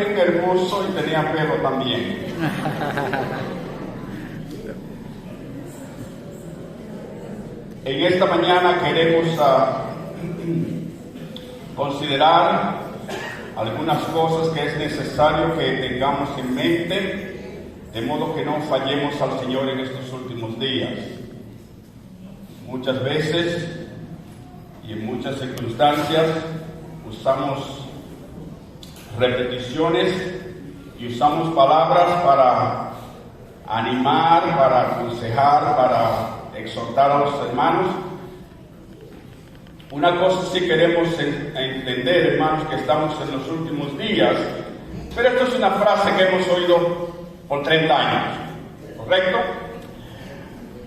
bien hermoso y tenía pelo también. En esta mañana queremos considerar algunas cosas que es necesario que tengamos en mente, de modo que no fallemos al Señor en estos últimos días. Muchas veces y en muchas circunstancias usamos repeticiones y usamos palabras para animar, para aconsejar, para exhortar a los hermanos. Una cosa sí queremos entender, hermanos, que estamos en los últimos días, pero esto es una frase que hemos oído por 30 años, ¿correcto?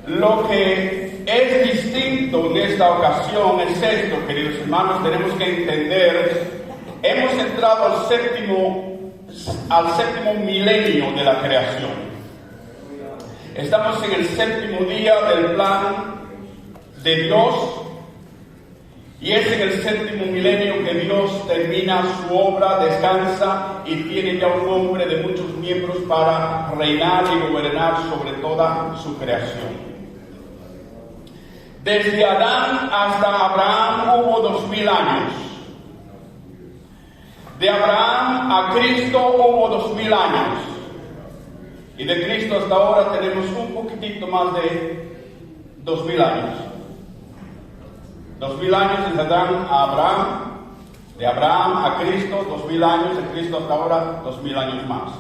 Lo que es distinto en esta ocasión es esto, queridos hermanos, tenemos que entender, hemos entrado al séptimo milenio de la creación. Estamos en el séptimo día del plan de Dios y es en el séptimo milenio que Dios termina su obra, descansa y tiene ya un hombre de muchos miembros para reinar y gobernar sobre toda su creación. Desde Adán hasta Abraham hubo 2000 años. De Abraham a Cristo hubo 2000 años. Y de Cristo hasta ahora tenemos un poquitito más de 2000 años. 2000 años desde Adán a Abraham, de Abraham a Cristo, 2000 años, de Cristo hasta ahora, 2000 años más.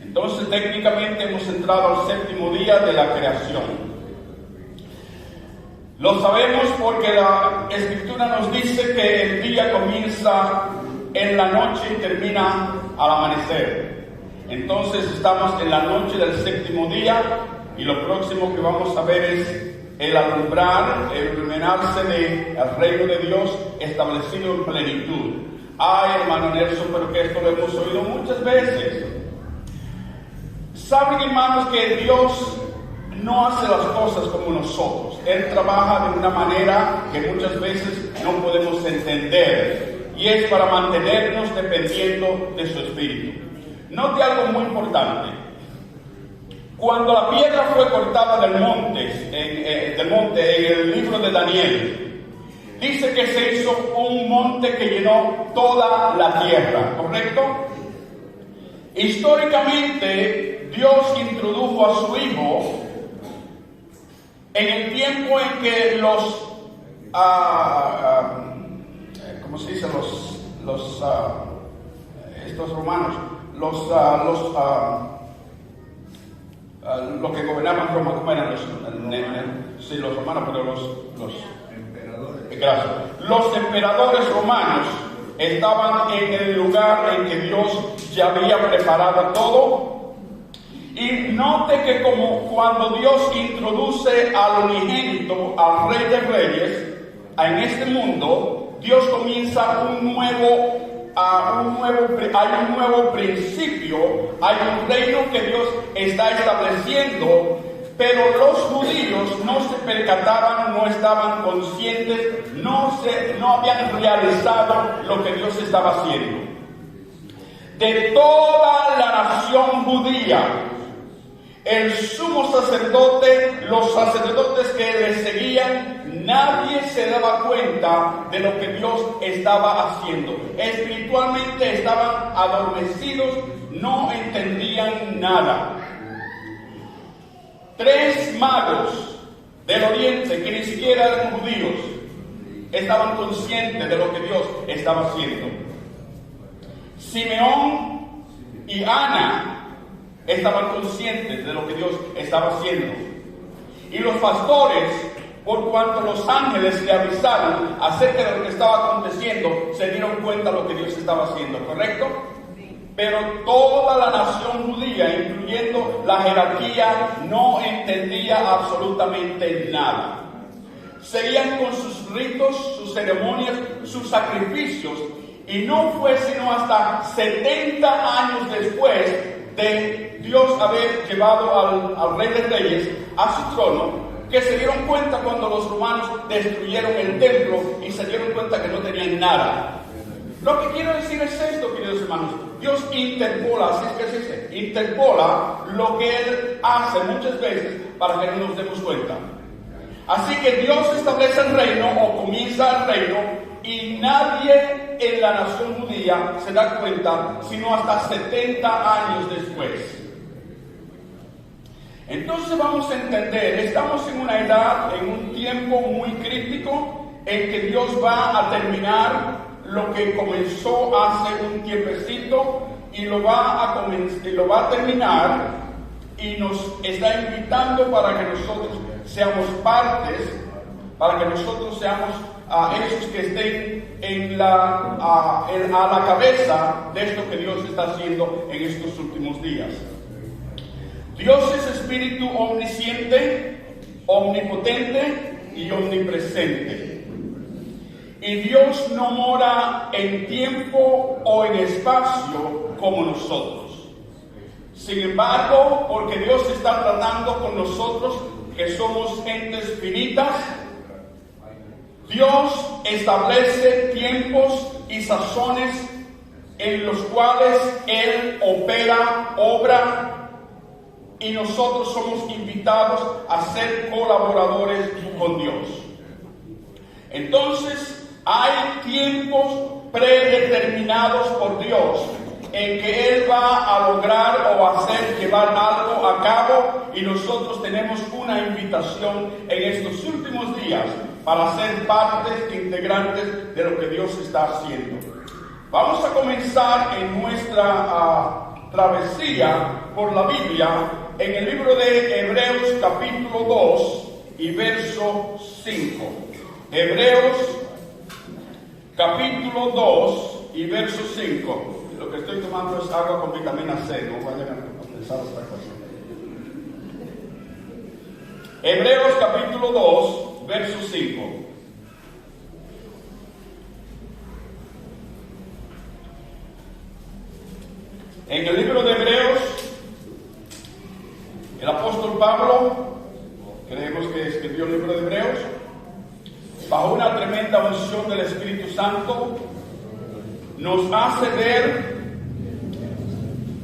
Entonces, técnicamente hemos entrado al séptimo día de la creación. Lo sabemos porque la Escritura nos dice que el día comienza en la noche y termina al amanecer. Entonces estamos en la noche del séptimo día y lo próximo que vamos a ver es el alumbrar, el iluminarse del reino de Dios establecido en plenitud. Ay, hermano Nelson, pero que esto lo hemos oído muchas veces. Saben, hermanos, que Dios no hace las cosas como nosotros. Él trabaja de una manera que muchas veces no podemos entender y es para mantenernos dependiendo de su espíritu. Note algo muy importante. Cuando la piedra fue cortada del monte en el libro de Daniel, dice que se hizo un monte que llenó toda la tierra, ¿correcto? Históricamente, Dios introdujo a su Hijo en el tiempo en que ¿cómo se dice? Estos romanos, los que gobernaban Roma, ¿cómo eran los romanos? Pero los emperadores. Gracias. Los emperadores romanos estaban en el lugar en que Dios ya había preparado todo. Y note que como cuando Dios introduce al unigénito, al Rey de Reyes, en este mundo, Dios comienza hay un nuevo principio, hay un reino que Dios está estableciendo, pero los judíos no se percataban, no estaban conscientes, no habían realizado lo que Dios estaba haciendo. De toda la nación judía, el sumo sacerdote, los sacerdotes que le seguían, nadie se daba cuenta de lo que Dios estaba haciendo. Espiritualmente estaban adormecidos, no entendían nada. 3 magos del oriente, que ni siquiera eran judíos, estaban conscientes de lo que Dios estaba haciendo. Simeón y Ana estaban conscientes de lo que Dios estaba haciendo. Y los pastores, por cuanto los ángeles le avisaron acerca de lo que estaba aconteciendo, se dieron cuenta de lo que Dios estaba haciendo, ¿correcto? Pero toda la nación judía, incluyendo la jerarquía, no entendía absolutamente nada. Seguían con sus ritos, sus ceremonias, sus sacrificios, y no fue sino hasta 70 años después de Dios haber llevado al Rey de Reyes a su trono, que se dieron cuenta cuando los romanos destruyeron el templo y se dieron cuenta que no tenían nada. Lo que quiero decir es esto, queridos hermanos. Dios interpola, así es que se dice, interpola lo que Él hace muchas veces para que no nos demos cuenta. Así que Dios establece el reino o comienza el reino y nadie en la nación judía se da cuenta sino hasta 70 años después. Entonces vamos a entender, estamos en una edad, en un tiempo muy crítico en que Dios va a terminar lo que comenzó hace un tiempecito y lo va a terminar y nos está invitando para que nosotros seamos partes, para que nosotros seamos esos que estén a la cabeza de esto que Dios está haciendo en estos últimos días. Dios es espíritu omnisciente, omnipotente y omnipresente. Y Dios no mora en tiempo o en espacio como nosotros. Sin embargo, porque Dios está tratando con nosotros, que somos gentes finitas, Dios establece tiempos y sazones en los cuales Él obra, y nosotros somos invitados a ser colaboradores con Dios. Entonces, hay tiempos predeterminados por Dios en que Él va a lograr o a hacer llevar algo a cabo, y nosotros tenemos una invitación en estos últimos días para ser partes integrantes de lo que Dios está haciendo. Vamos a comenzar en nuestra travesía por la Biblia en el libro de Hebreos capítulo 2 y verso 5. Hebreos capítulo 2 y verso 5. Lo que estoy tomando es agua con vitamina C, no vayan a pensar otra cosa. Hebreos capítulo 2, verso 5. En el libro de Hebreos, el apóstol Pablo, creemos que escribió el libro de Hebreos, bajo una tremenda unción del Espíritu Santo, nos hace ver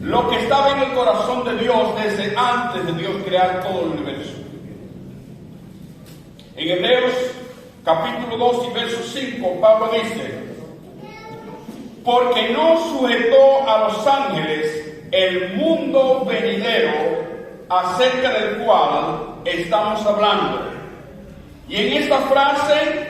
lo que estaba en el corazón de Dios desde antes de Dios crear todo el universo. En Hebreos capítulo 2 y verso 5, Pablo dice: porque no sujetó a los ángeles el mundo venidero acerca del cual estamos hablando. Y en esta frase,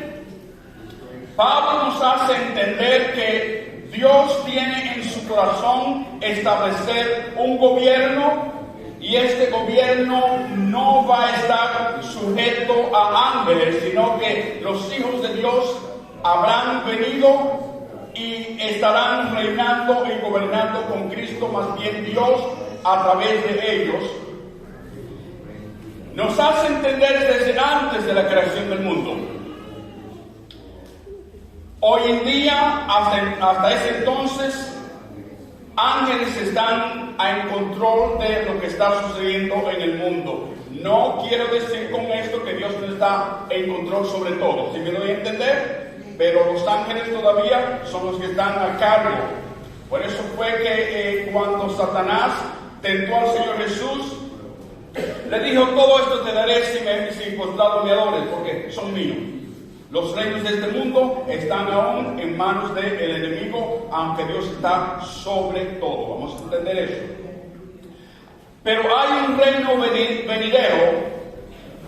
Pablo nos hace entender que Dios tiene en su corazón establecer un gobierno, y este gobierno no va a estar sujeto a ángeles, sino que los hijos de Dios habrán venido y estarán reinando y gobernando con Cristo, más bien Dios a través de ellos. Nos hace entender desde antes de la creación del mundo. Hoy en día, hasta ese entonces, ángeles están en control de lo que está sucediendo en el mundo. No quiero decir con esto que Dios no está en control sobre todo, si me doy a entender, pero los ángeles todavía son los que están a cargo. Por eso fue que cuando Satanás tentó al Señor Jesús, le dijo: todo esto te daré si postrado me adores, porque son míos. Los reinos de este mundo están aún en manos del enemigo, aunque Dios está sobre todo. Vamos a entender eso. Pero hay un reino venidero,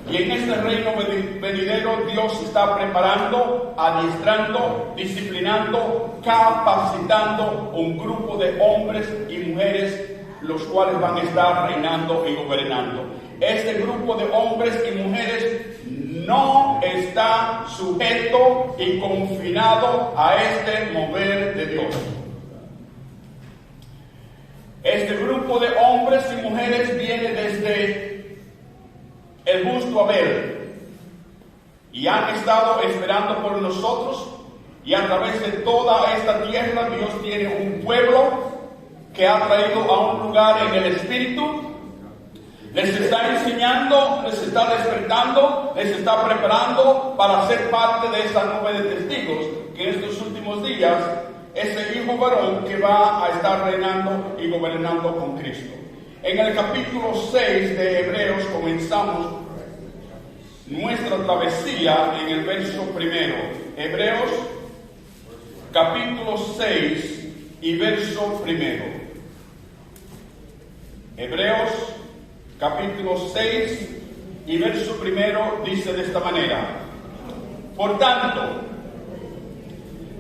y en este reino venidero Dios está preparando, adiestrando, disciplinando, capacitando un grupo de hombres y mujeres, los cuales van a estar reinando y gobernando. Este grupo de hombres y mujeres no está sujeto y confinado a este mover de Dios. Este grupo de hombres y mujeres viene desde el justo Abel, y han estado esperando por nosotros, y a través de toda esta tierra Dios tiene un pueblo que ha traído a un lugar en el Espíritu. Les está enseñando, les está despertando, les está preparando para ser parte de esta nube de testigos que en estos últimos días ese hijo varón que va a estar reinando y gobernando con Cristo. En el capítulo 6 de Hebreos comenzamos nuestra travesía en el verso primero. Hebreos capítulo 6 y verso primero. Hebreos capítulo 6 y verso primero dice de esta manera: por tanto,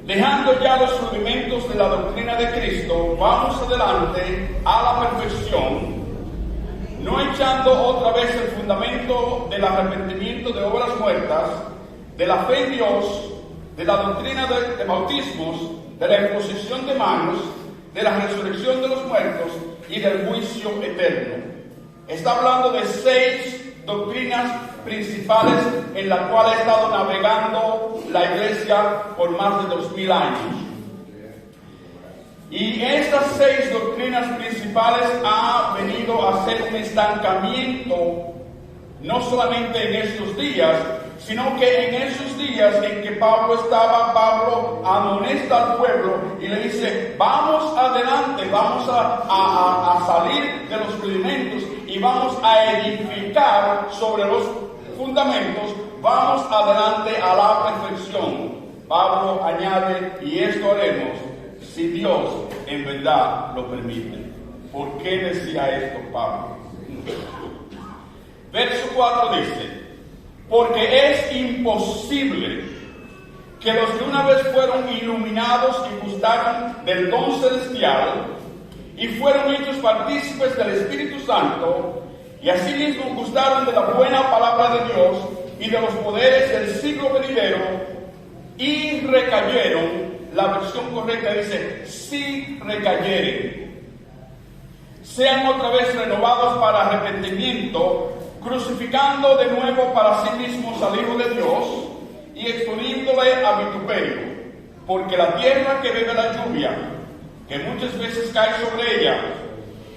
dejando ya los rudimentos de la doctrina de Cristo, vamos adelante a la perfección, no echando otra vez el fundamento del arrepentimiento de obras muertas, de la fe en Dios, de la doctrina de bautismos, de la imposición de manos, de la resurrección de los muertos y del juicio eterno. Está hablando de 6 doctrinas principales en las cuales ha estado navegando la iglesia por más de 2000 años. Y estas 6 doctrinas principales ha venido a ser un estancamiento, no solamente en estos días, sino que en esos días en que Pablo amonesta al pueblo y le dice: vamos adelante, vamos a salir de los rudimentos y vamos a edificar sobre los fundamentos, vamos adelante a la perfección. Pablo añade: y esto haremos si Dios en verdad lo permite. ¿Por qué decía esto Pablo? Verso 4 dice: porque es imposible que los que una vez fueron iluminados y gustaron del don celestial y fueron hechos partícipes del Espíritu Santo, y asimismo gustaron de la buena palabra de Dios y de los poderes del siglo venidero, y recayeron. La versión correcta dice: si recayeren, sean otra vez renovados para arrepentimiento, crucificando de nuevo para sí mismos al Hijo de Dios y exponiéndole a vituperio, porque la tierra que bebe la lluvia, que muchas veces cae sobre ella,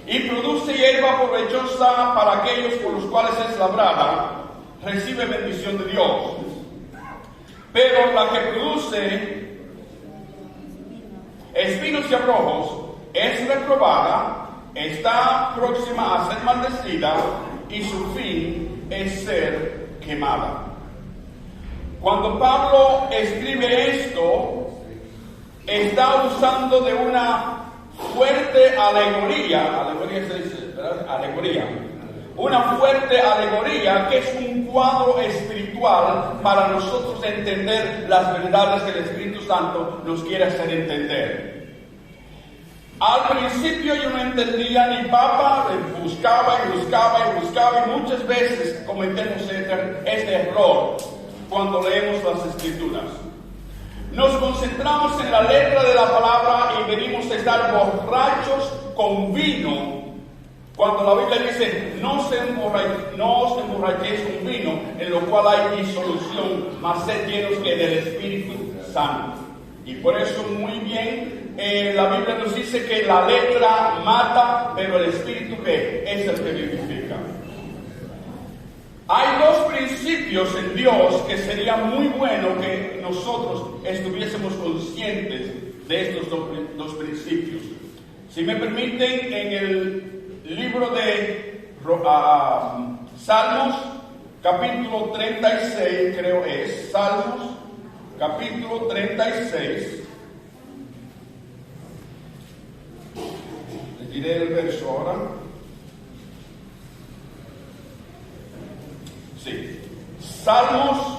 y produce hierba provechosa para aquellos por los cuales es labrada, recibe bendición de Dios. Pero la que produce espinos y abrojos es reprobada, está próxima a ser maldecida, y su fin es ser quemada. Cuando Pablo escribe esto, está usando de una fuerte alegoría se dice, ¿verdad? Una fuerte alegoría que es un cuadro espiritual para nosotros entender las verdades que el Espíritu Santo nos quiere hacer entender. Al principio yo no entendía ni papa, buscaba y muchas veces cometemos este error cuando leemos las Escrituras. Nos concentramos en la letra de la palabra y venimos a estar borrachos con vino, cuando la Biblia dice: no os emborrachéis con vino, en lo cual hay disolución, mas sed llenos que del Espíritu Santo. Y por eso muy bien la Biblia nos dice que la letra mata, pero el Espíritu que es el que vivifica. Hay 2 principios en Dios que sería muy bueno que nosotros estuviésemos conscientes de estos 2 principios. Si me permiten, en el libro de Salmos, capítulo 36, creo es, Salmos, capítulo 36, les diré el verso ahora. Sí. Salmos,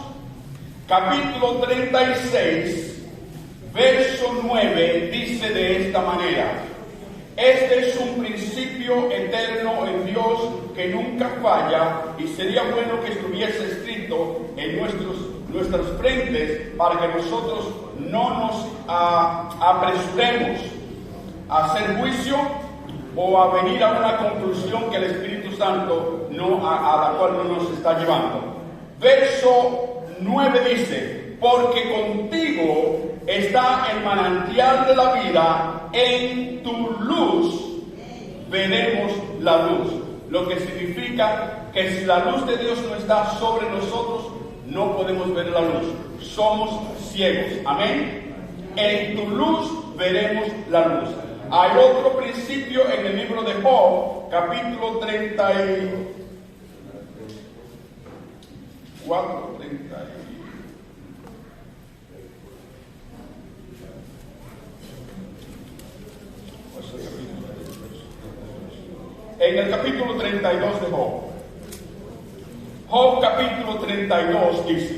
capítulo 36, verso 9, dice de esta manera: este es un principio eterno en Dios que nunca falla, y sería bueno que estuviese escrito en nuestras frentes para que nosotros no nos apresuremos a hacer juicio o a venir a una conclusión que el Espíritu Santo a la cual no nos está llevando. Verso 9 dice: porque contigo está el manantial de la vida, en tu luz veremos la luz. Lo que significa que si la luz de Dios no está sobre nosotros, no podemos ver la luz. Somos ciegos. Amén. En tu luz veremos la luz. Hay otro principio en el libro de Job, capítulo 34, en el capítulo 32 de Job. Job capítulo 32 dice,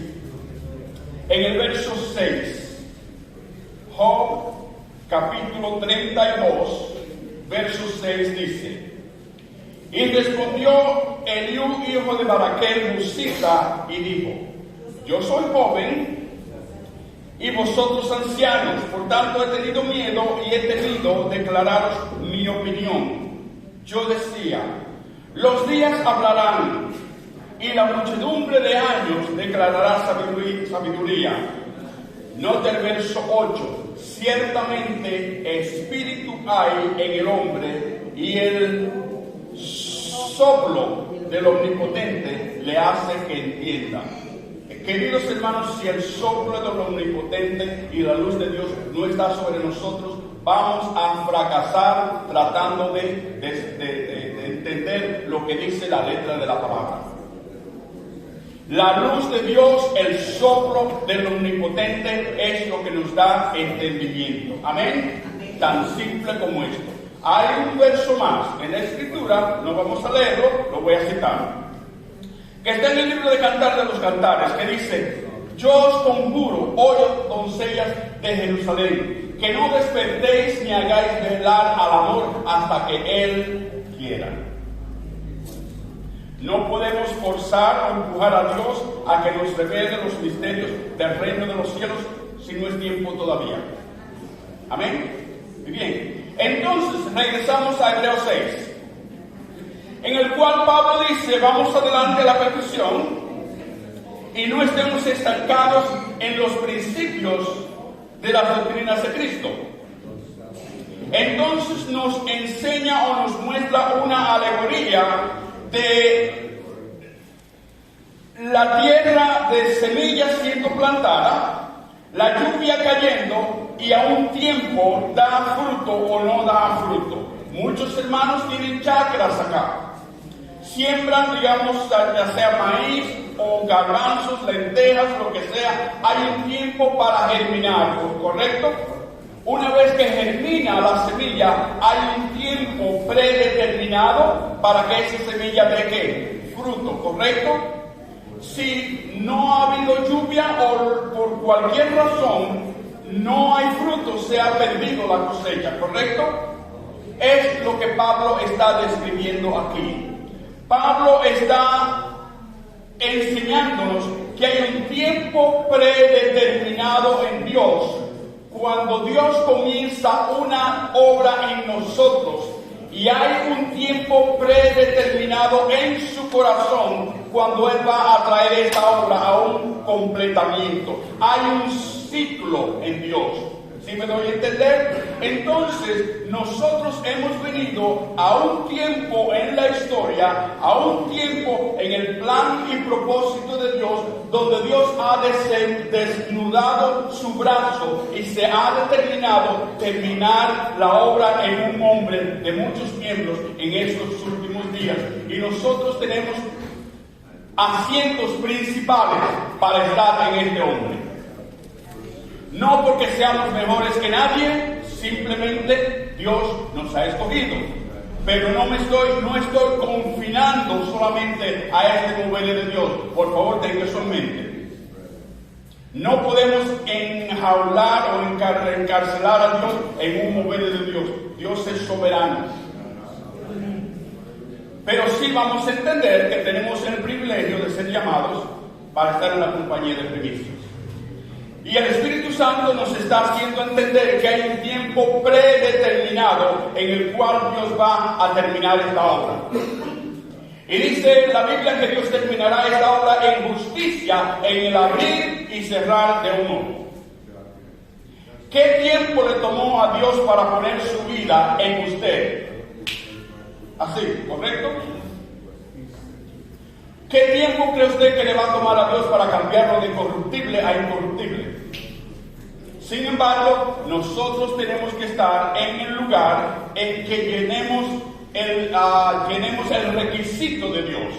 en el verso 6, Job capítulo 32, verso 6 dice, y respondió Eliú, hijo de Baraquel, Husita, y dijo, yo soy joven y vosotros ancianos, por tanto he tenido miedo y he temido declararos mi opinión. Yo decía, los días hablarán y la muchedumbre de años declarará sabiduría. Nota el verso 8. Ciertamente espíritu hay en el hombre y el soplo del Omnipotente le hace que entienda. Queridos hermanos, si el soplo del Omnipotente y la luz de Dios no está sobre nosotros, vamos a fracasar tratando de entender lo que dice la letra de la palabra. La luz de Dios, el soplo del Omnipotente, es lo que nos da entendimiento. Amén. Tan simple como esto. Hay un verso más en la Escritura, no vamos a leerlo, lo voy a citar, que está en el libro de Cantar de los Cantares, que dice, yo os conjuro, oíd doncellas de Jerusalén, que no despertéis ni hagáis velar al amor hasta que Él quiera. No podemos forzar o empujar a Dios a que nos revele los misterios del reino de los cielos si no es tiempo todavía. Amén. Muy bien. Entonces regresamos a Hebreos 6, en el cual Pablo dice, vamos adelante a la perfección y no estemos estancados en los principios de las doctrinas de Cristo. Entonces nos enseña o nos muestra una alegoría de la tierra de semillas siendo plantada, la lluvia cayendo y a un tiempo da fruto o no da fruto. Muchos hermanos tienen chacras acá. Siembran, digamos, ya sea maíz o garbanzos, lentejas, lo que sea. Hay un tiempo para germinar, ¿correcto? Una vez que germina la semilla, hay un tiempo predeterminado para que esa semilla dé ¿qué? Fruto, ¿correcto? Si no ha habido lluvia o por cualquier razón no hay fruto, se ha perdido la cosecha, ¿correcto? Es lo que Pablo está describiendo aquí. Pablo está enseñándonos que hay un tiempo predeterminado en Dios. Cuando Dios comienza una obra en nosotros, y hay un tiempo predeterminado en su corazón cuando Él va a traer esta obra a un completamiento. Hay un ciclo en Dios. ¿Sí me doy a entender? Entonces, nosotros hemos venido a un tiempo en la historia, a un tiempo en el plan y propósito de Dios, donde Dios ha desnudado su brazo y se ha determinado terminar la obra en un hombre de muchos miembros en estos últimos días. Y nosotros tenemos asientos principales para estar en este hombre. No porque seamos mejores que nadie, simplemente Dios nos ha escogido. Pero no estoy confinando solamente a este mover de Dios. Por favor, tenga eso en mente. No podemos enjaular o encarcelar a Dios en un mover de Dios. Dios es soberano. Pero sí vamos a entender que tenemos el privilegio de ser llamados para estar en la compañía de primicias. Y el Espíritu Santo nos está haciendo entender que hay un tiempo predeterminado en el cual Dios va a terminar esta obra. Y dice la Biblia que Dios terminará esta obra en justicia, en el abrir y cerrar de un ojo. ¿Qué tiempo le tomó a Dios para poner su vida en usted? Así, ¿correcto? ¿Qué tiempo cree usted que le va a tomar a Dios para cambiarlo de corruptible a incorruptible? Sin embargo, nosotros tenemos que estar en el lugar en que llenemos el requisito de Dios.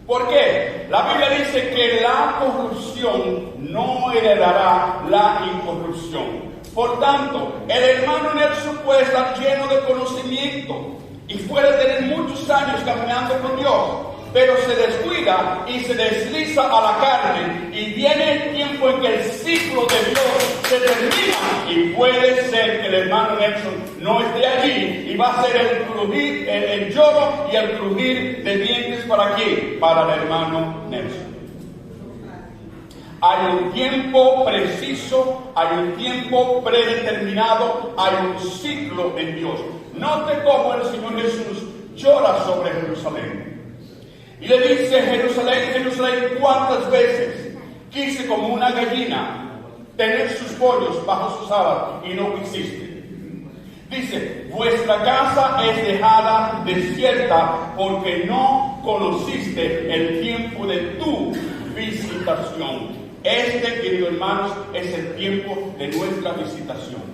¿Por qué? La Biblia dice que la corrupción no heredará la incorrupción. Por tanto, el hermano Nelson puede estar lleno de conocimiento y puede tener muchos años caminando con Dios, pero se descuida y se desliza a la carne, y viene el tiempo en que el ciclo de Dios se termina, y puede ser que el hermano Nelson no esté allí, y va a ser el crujir, el lloro y el crujir de dientes para quién, para el hermano Nelson. Hay un tiempo preciso, hay un tiempo predeterminado, hay un ciclo en Dios. Note cómo el Señor Jesús llora sobre Jerusalén. Y le dice: Jerusalén, Jerusalén, ¿cuántas veces quise como una gallina tener sus pollos bajo sus alas y no quisiste? Dice: vuestra casa es dejada desierta porque no conociste el tiempo de tu visitación. Este, queridos hermanos, es el tiempo de nuestra visitación.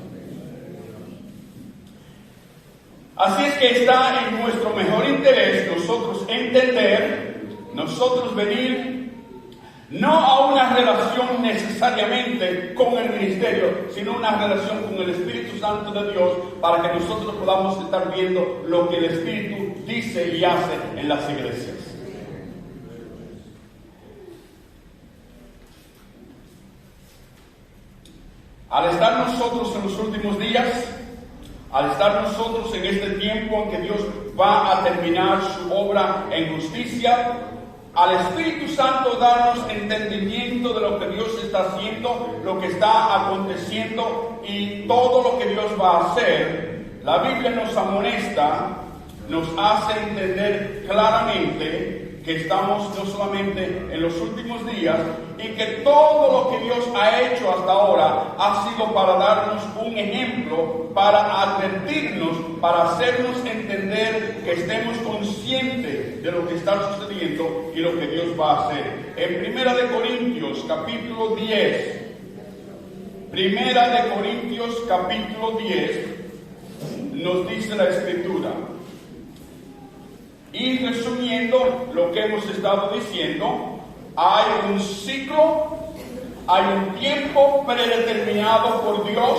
Así es que está en nuestro mejor interés nosotros entender, nosotros venir no a una relación necesariamente con el ministerio, sino una relación con el Espíritu Santo de Dios, para que nosotros podamos estar viendo lo que el Espíritu dice y hace en las iglesias. Al estar nosotros en los últimos días, al estar nosotros en este tiempo en que Dios va a terminar su obra en justicia, al Espíritu Santo darnos entendimiento de lo que Dios está haciendo, lo que está aconteciendo y todo lo que Dios va a hacer, la Biblia nos amonesta, nos hace entender claramente que estamos no solamente en los últimos días, y que todo lo que Dios ha hecho hasta ahora ha sido para darnos un ejemplo, para advertirnos, para hacernos entender que estemos conscientes de lo que está sucediendo y lo que Dios va a hacer. En Primera de Corintios capítulo 10, Primera de Corintios capítulo 10 nos dice la Escritura. Y resumiendo lo que hemos estado diciendo, hay un ciclo, hay un tiempo predeterminado por Dios.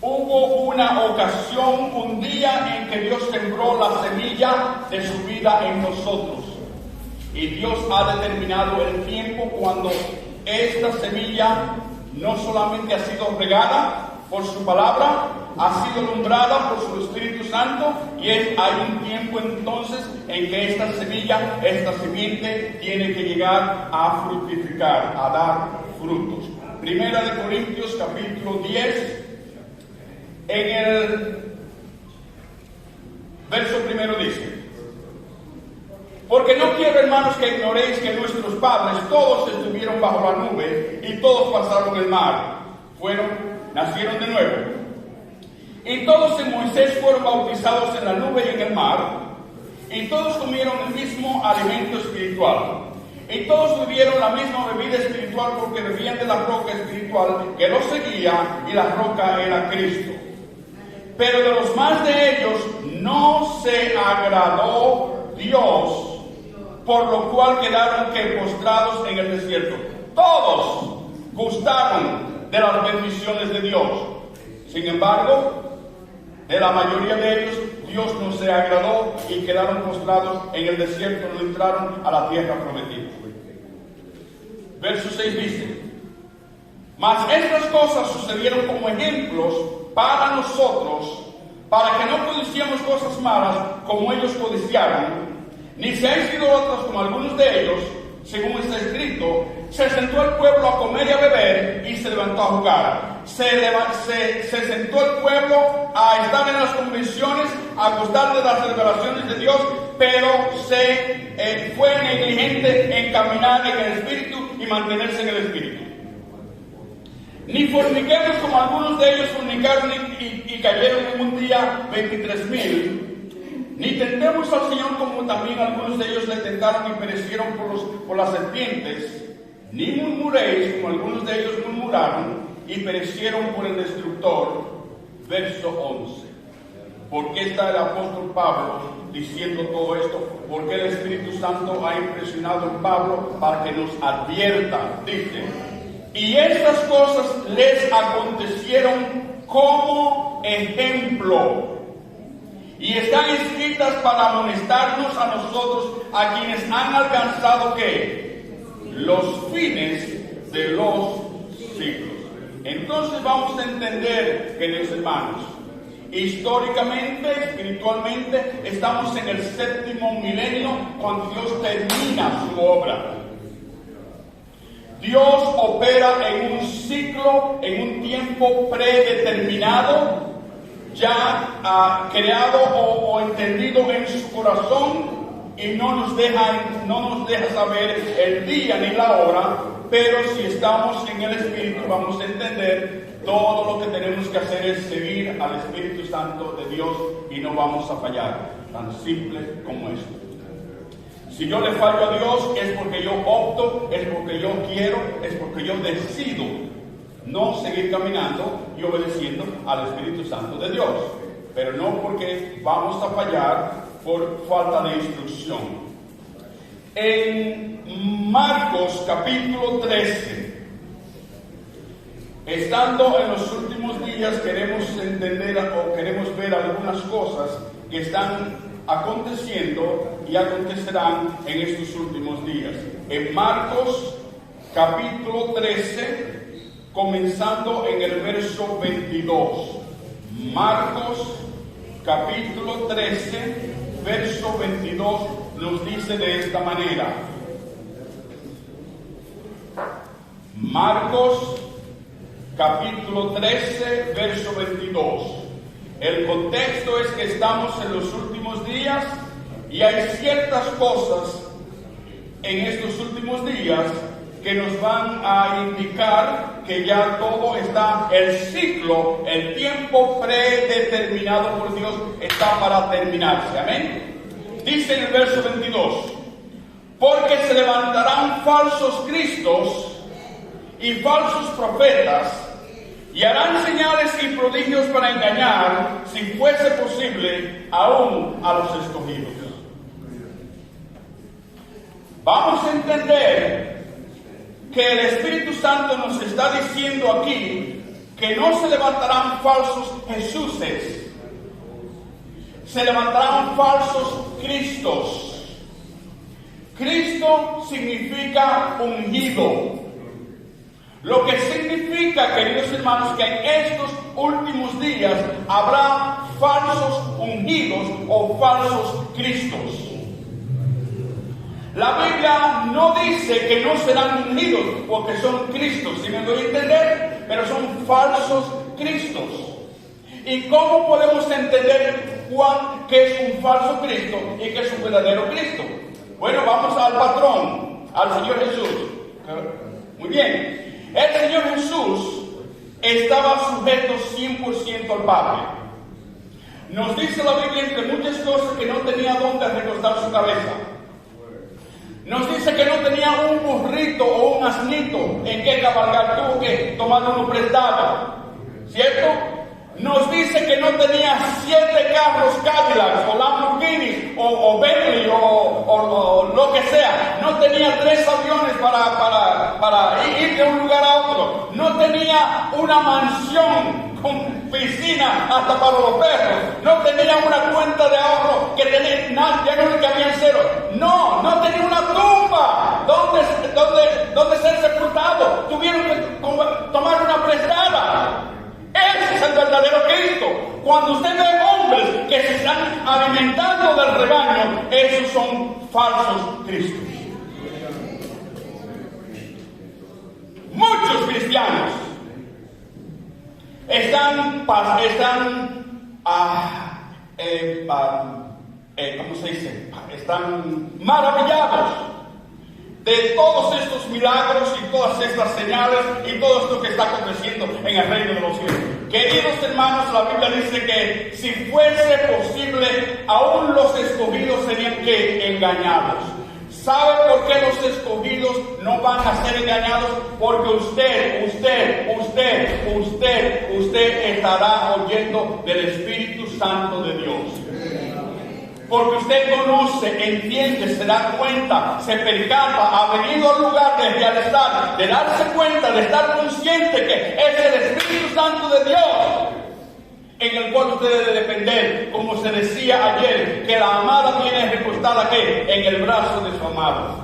Hubo una ocasión, un día en que Dios sembró la semilla de su vida en nosotros. Y Dios ha determinado el tiempo cuando esta semilla no solamente ha sido regada por su palabra, ha sido alumbrada por su Espíritu Santo, y hay un tiempo entonces en que esta semilla, esta simiente tiene que llegar a fructificar, a dar frutos. Primera de Corintios capítulo 10, en el verso primero dice: porque no quiero, hermanos, que ignoréis que nuestros padres todos estuvieron bajo la nube y todos pasaron el mar, nacieron de nuevo. Y todos en Moisés fueron bautizados en la nube y en el mar, y todos comieron el mismo alimento espiritual, y todos bebieron la misma bebida espiritual, porque bebían de la roca espiritual que los seguía, y la roca era Cristo. Pero de los más de ellos no se agradó Dios, por lo cual quedaron postrados en el desierto. Todos gustaron de las bendiciones de Dios. Sin embargo, de la mayoría de ellos, Dios no se agradó y quedaron postrados en el desierto, no entraron a la tierra prometida. Verso 6 dice: mas estas cosas sucedieron como ejemplos para nosotros, para que no codiciemos cosas malas como ellos codiciaron, ni seáis idólatras como algunos de ellos. Según está escrito: se sentó el pueblo a comer y a beber, y se levantó a jugar. Se sentó el pueblo a estar en las convenciones, a gustar de las revelaciones de Dios, pero fue negligente en caminar en el Espíritu y mantenerse en el Espíritu. Ni forniquemos como algunos de ellos fornicaron y cayeron en un día 23,000. Ni tentemos al Señor como también algunos de ellos le tentaron y perecieron por las serpientes. Ni murmuréis como algunos de ellos murmuraron y perecieron por el destructor. Verso 11. ¿Por qué está el apóstol Pablo diciendo todo esto? Porque el Espíritu Santo ha impresionado a Pablo para que nos advierta. Dice: y estas cosas les acontecieron como ejemplo, y están escritas para amonestarnos a nosotros, a quienes han alcanzado ¿qué? Los fines de los siglos. Entonces vamos a entender, queridos hermanos, históricamente, espiritualmente, estamos en el 7º milenio cuando Dios termina su obra. Dios opera en un ciclo, en un tiempo predeterminado, ya creado o entendido en su corazón, y no nos deja saber el día ni la hora, pero si estamos en el Espíritu vamos a entender todo lo que tenemos que hacer es seguir al Espíritu Santo de Dios y no vamos a fallar, tan simple como esto. Si yo le fallo a Dios es porque yo opto, es porque yo quiero, es porque yo decido no seguir caminando y obedeciendo al Espíritu Santo de Dios, pero no porque vamos a fallar por falta de instrucción. En Marcos capítulo 13, estando en los últimos días, queremos entender o queremos ver algunas cosas que están aconteciendo y acontecerán en estos últimos días. En Marcos capítulo 13, comenzando en el verso 22. Marcos capítulo 13, verso 22 nos dice de esta manera. Marcos capítulo 13, verso 22. El contexto es que estamos en los últimos días y hay ciertas cosas en estos últimos días que nos van a indicar que ya todo está, el ciclo, el tiempo predeterminado por Dios está para terminarse. Amén. Dice en el verso 22: porque se levantarán falsos cristos y falsos profetas, y harán señales y prodigios para engañar, si fuese posible, aún a los escogidos. Vamos a entender que el Espíritu Santo nos está diciendo aquí que no se levantarán falsos Jesuses, se levantarán falsos Cristos. Cristo significa ungido. Lo que significa, queridos hermanos, que en estos últimos días habrá falsos ungidos o falsos Cristos. La Biblia no dice que no serán ungidos porque son Cristos, si me doy a entender, pero son falsos Cristos. ¿Y cómo podemos entender qué es un falso Cristo y qué es un verdadero Cristo? Bueno, vamos al patrón, al Señor Jesús. Muy bien. El Señor Jesús estaba sujeto 100% al Padre. Nos dice la Biblia entre muchas cosas que no tenía dónde recostar su cabeza. Nos dice que no tenía un burrito o un asnito en que cabalgar, tuvo que tomar uno prestado, ¿cierto? Nos dice que no tenía 7 carros Cadillac o Lamborghini o Bentley o lo que sea. No tenía 3 aviones para ir de un lugar a otro. No tenía una mansión con piscina hasta para los perros. No tenía una cuenta de ahorro que tenía, ya no le cabían cero. No tenía una tumba donde ser sepultado. Tuvieron que tomar una prestada. Ese es el verdadero Cristo. Cuando usted ve hombres que se están alimentando del rebaño, esos son falsos Cristos. Muchos cristianos están maravillados de todos estos milagros y todas estas señales y todo esto que está aconteciendo en el reino de los cielos. Queridos hermanos, la Biblia dice que si fuese posible, aún los escogidos serían que engañados. ¿Sabe por qué los escogidos no van a ser engañados? Porque usted estará oyendo del Espíritu Santo de Dios. Porque usted conoce, entiende, se da cuenta, se percata, ha venido al lugar de realizar, de darse cuenta, de estar consciente que es el Espíritu Santo de Dios en el cual usted debe depender, como se decía ayer, que la amada viene recostada en el brazo de su amado.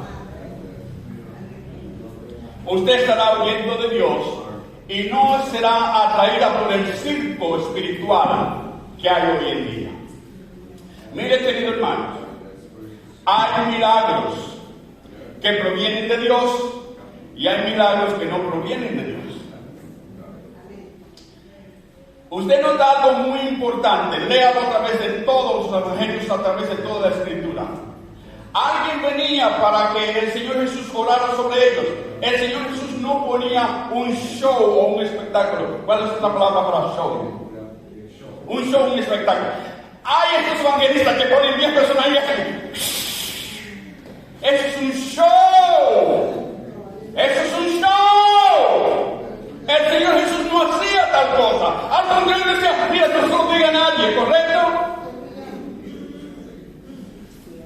Usted estará oyendo de Dios y no será atraída por el circo espiritual que hay hoy en día. Mire, querido hermano, hay milagros que provienen de Dios y hay milagros que no provienen de Dios. Usted nota algo muy importante, léalo a través de todos los evangelios, a través de toda la escritura. Alguien venía para que el Señor Jesús orara sobre ellos. El Señor Jesús no ponía un show o un espectáculo. ¿Cuál es la palabra para show? Un show, un espectáculo. Hay estos evangelistas que ponen 10 personas ahí así. Eso es un show. Eso es un show. El Señor Jesús no hacía tal cosa. Al contrario decía, mira, no se lo diga a nadie, ¿correcto?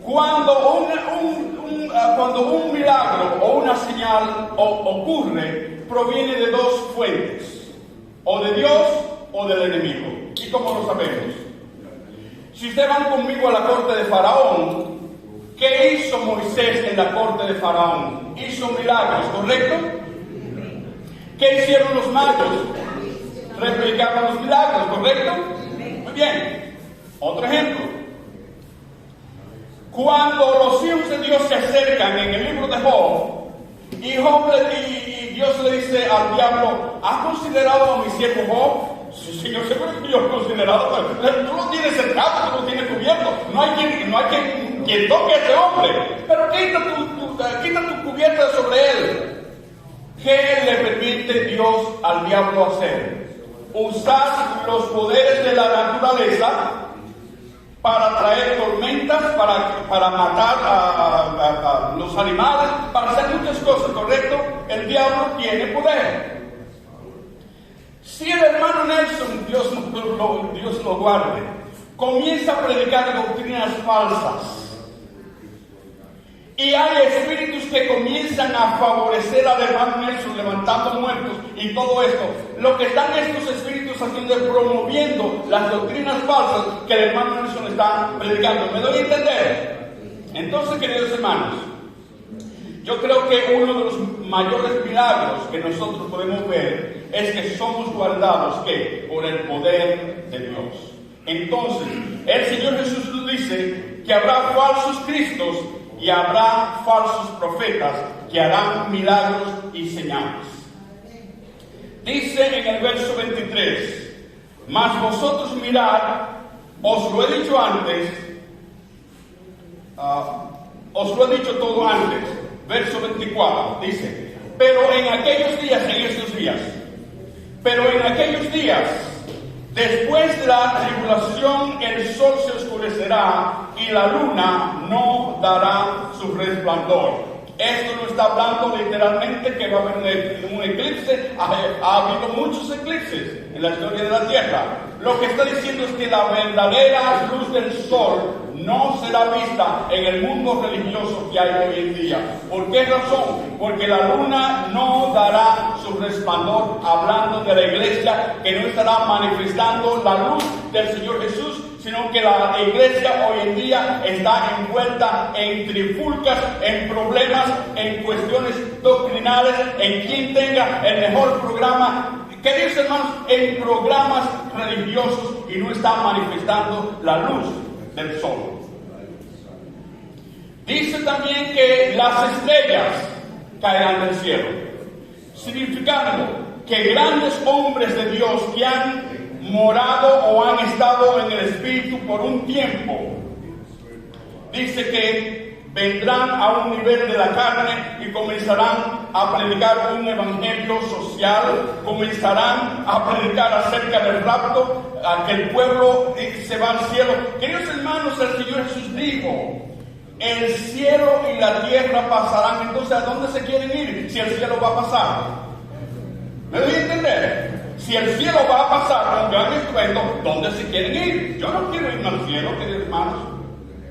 Cuando un milagro o una señal ocurre, proviene de dos fuentes, o de Dios o del enemigo. ¿Y cómo lo sabemos? Si ustedes van conmigo a la corte de Faraón, ¿qué hizo Moisés en la corte de Faraón? Hizo milagros, ¿correcto? ¿Qué hicieron los magos? Replicaron los milagros, ¿correcto? Muy bien. Otro ejemplo. Cuando los hijos de Dios se acercan en el libro de Job, y Dios le dice al diablo, ¿has considerado a mi siervo Job? Sí, Señor, seguro que yo he considerado, tú lo tienes cercado, tú lo tienes cubierto, no hay quien toque a ese hombre, pero quita tu cubierta sobre él. ¿Qué le permite Dios al diablo hacer? Usar los poderes de la naturaleza para traer tormentas, para matar a los animales, para hacer muchas cosas, ¿correcto? El diablo tiene poder. Si el hermano Nelson, Dios lo guarde, comienza a predicar doctrinas falsas, y hay espíritus que comienzan a favorecer al hermano Nelson levantando muertos y todo esto, lo que están estos espíritus haciendo es promoviendo las doctrinas falsas que el hermano Nelson está predicando. ¿Me doy a entender? Entonces, queridos hermanos, yo creo que uno de los mayores milagros que nosotros podemos ver es que somos guardados ¿qué? Por el poder de Dios. Entonces, el Señor Jesús nos dice que habrá falsos cristos y habrá falsos profetas que harán milagros y señales. Dice en el verso 23, mas vosotros mirad, os lo he dicho antes, os lo he dicho todo antes. Verso 24 dice, pero en aquellos días, después de la tribulación, el sol se oscurecerá y la luna no dará su resplandor. Esto no está hablando literalmente que va a haber un eclipse. Ha habido muchos eclipses en la historia de la Tierra. Lo que está diciendo es que la verdadera luz del sol no será vista en el mundo religioso que hay hoy en día. ¿Por qué razón? Porque la luna no dará su resplandor, hablando de la iglesia que no estará manifestando la luz del Señor Jesús, sino que la iglesia hoy en día está envuelta en trifulcas, en problemas, en cuestiones doctrinales, en quien tenga el mejor programa, queridos hermanos, en programas religiosos, y no está manifestando la luz del sol. Dice también que las estrellas caerán del cielo, significando que grandes hombres de Dios que han morado o han estado en el Espíritu por un tiempo, dice que vendrán a un nivel de la carne y comenzarán a predicar un evangelio social, comenzarán a predicar acerca del rapto, a que el pueblo se va al cielo. Queridos hermanos, el Señor Jesús dijo el cielo y la tierra pasarán. Entonces, ¿a dónde se quieren ir si el cielo va a pasar? ¿Me doy a entender? Si el cielo va a pasar con gran estruendo, ¿dónde se quieren ir? Yo no quiero irme al cielo, queridos hermanos.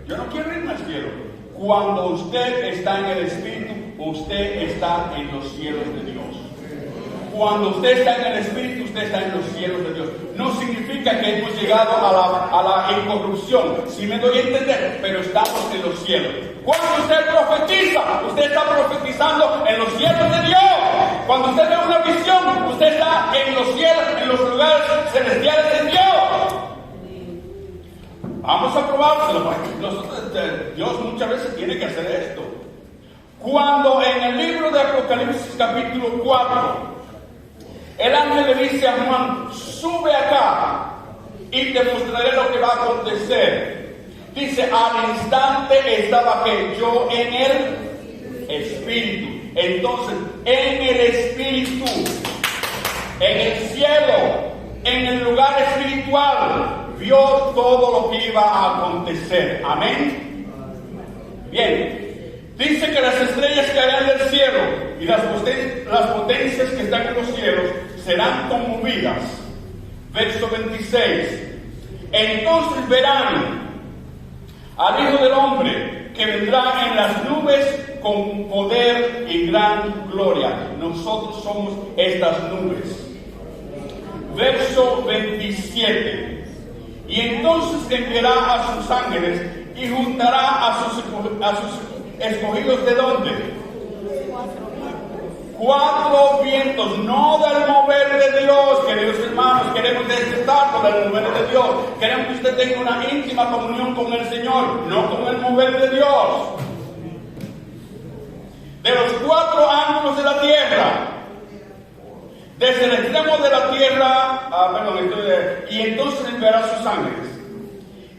Yo no quiero irme al cielo. Cuando usted está en el Espíritu, usted está en los cielos de Dios. Cuando usted está en el Espíritu, usted está en los cielos de Dios. No significa que hemos llegado a la incorrupción, si me doy a entender, pero estamos en los cielos. Cuando usted profetiza, usted está profetizando en los cielos de Dios. Cuando usted ve una visión, usted está en los cielos, en los lugares celestiales de Dios. Vamos a probárselo. Dios muchas veces tiene que hacer esto. Cuando en el libro de Apocalipsis capítulo 4, el ángel le dice a Juan, sube acá y te mostraré lo que va a acontecer. Dice, al instante estaba que yo en el Espíritu. Entonces, en el Espíritu, en el cielo, en el lugar espiritual, vio todo lo que iba a acontecer. Amén. Bien. Dice que las estrellas caerán del cielo y las potencias que están en los cielos serán conmovidas. Verso 26. Entonces verán al Hijo del Hombre que vendrá en las nubes con poder y gran gloria. Nosotros somos estas nubes. Verso 27. Y entonces enviará a sus ángeles y juntará a sus escogidos. ¿De dónde? 4 vientos, no del mover de Dios, queridos hermanos. Queremos despertarlo del mover de Dios. Queremos que usted tenga una íntima comunión con el Señor, no con el mover de Dios. De los 4 ángulos de la tierra, desde el extremo de la tierra, y entonces enviará a sus ángeles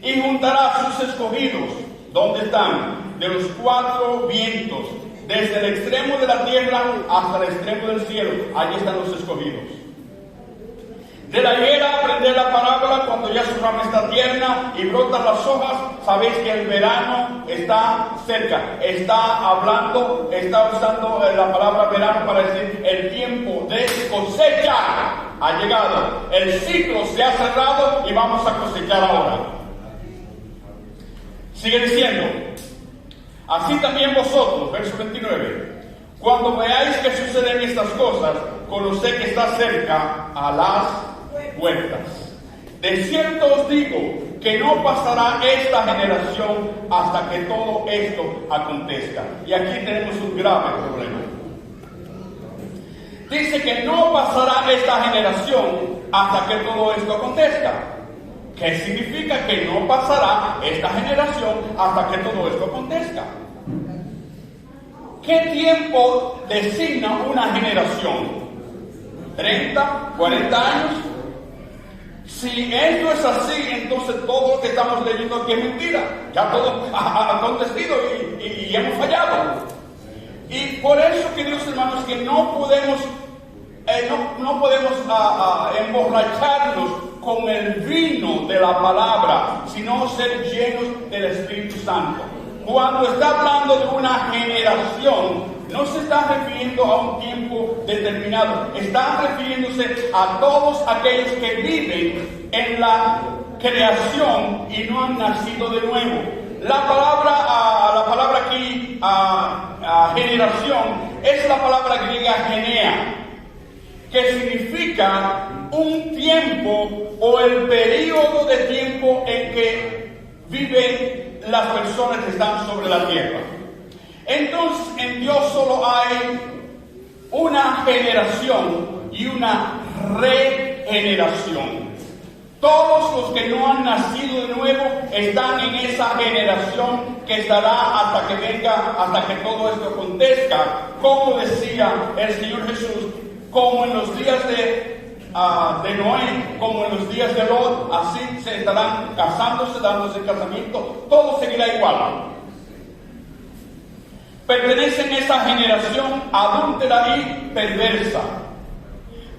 y juntará a sus escogidos. ¿Dónde están? De los 4 vientos, desde el extremo de la tierra hasta el extremo del cielo. Allí están los escogidos. De la higuera aprender la parábola: cuando ya su rama está tierna y brotan las hojas, sabéis que el verano está cerca. Está usando la palabra verano para decir el tiempo de cosecha ha llegado. El ciclo se ha cerrado y vamos a cosechar ahora. Sigue diciendo: así también vosotros, verso 29, cuando veáis que suceden estas cosas, conoced que está cerca a las puertas. De cierto os digo que no pasará esta generación hasta que todo esto acontezca. Y aquí tenemos un grave problema. Dice que no pasará esta generación hasta que todo esto acontezca. ¿Qué significa que no pasará esta generación hasta que todo esto acontezca? ¿Qué tiempo designa una generación? ¿30? ¿40 años? Si esto es así, entonces todo lo que estamos leyendo aquí es mentira. Ya todo ha acontecido y hemos fallado. Y por eso, queridos hermanos, que no podemos emborracharnos con el vino de la palabra, sino ser llenos del Espíritu Santo. Cuando está hablando de una generación, no se está refiriendo a un tiempo determinado, está refiriéndose a todos aquellos que viven en la creación y no han nacido de nuevo. La palabra aquí, generación, es la palabra griega genea, que significa un tiempo o el periodo de tiempo en que viven las personas que están sobre la tierra. Entonces, en Dios solo hay una generación y una regeneración. Todos los que no han nacido de nuevo están en esa generación que estará hasta que venga, hasta que todo esto acontezca. Como decía el Señor Jesús, como en los días de Noé, como en los días de Lot, así se estarán casándose, dándose casamiento, todo seguirá igual. Pertenecen a esa generación adúltera y perversa.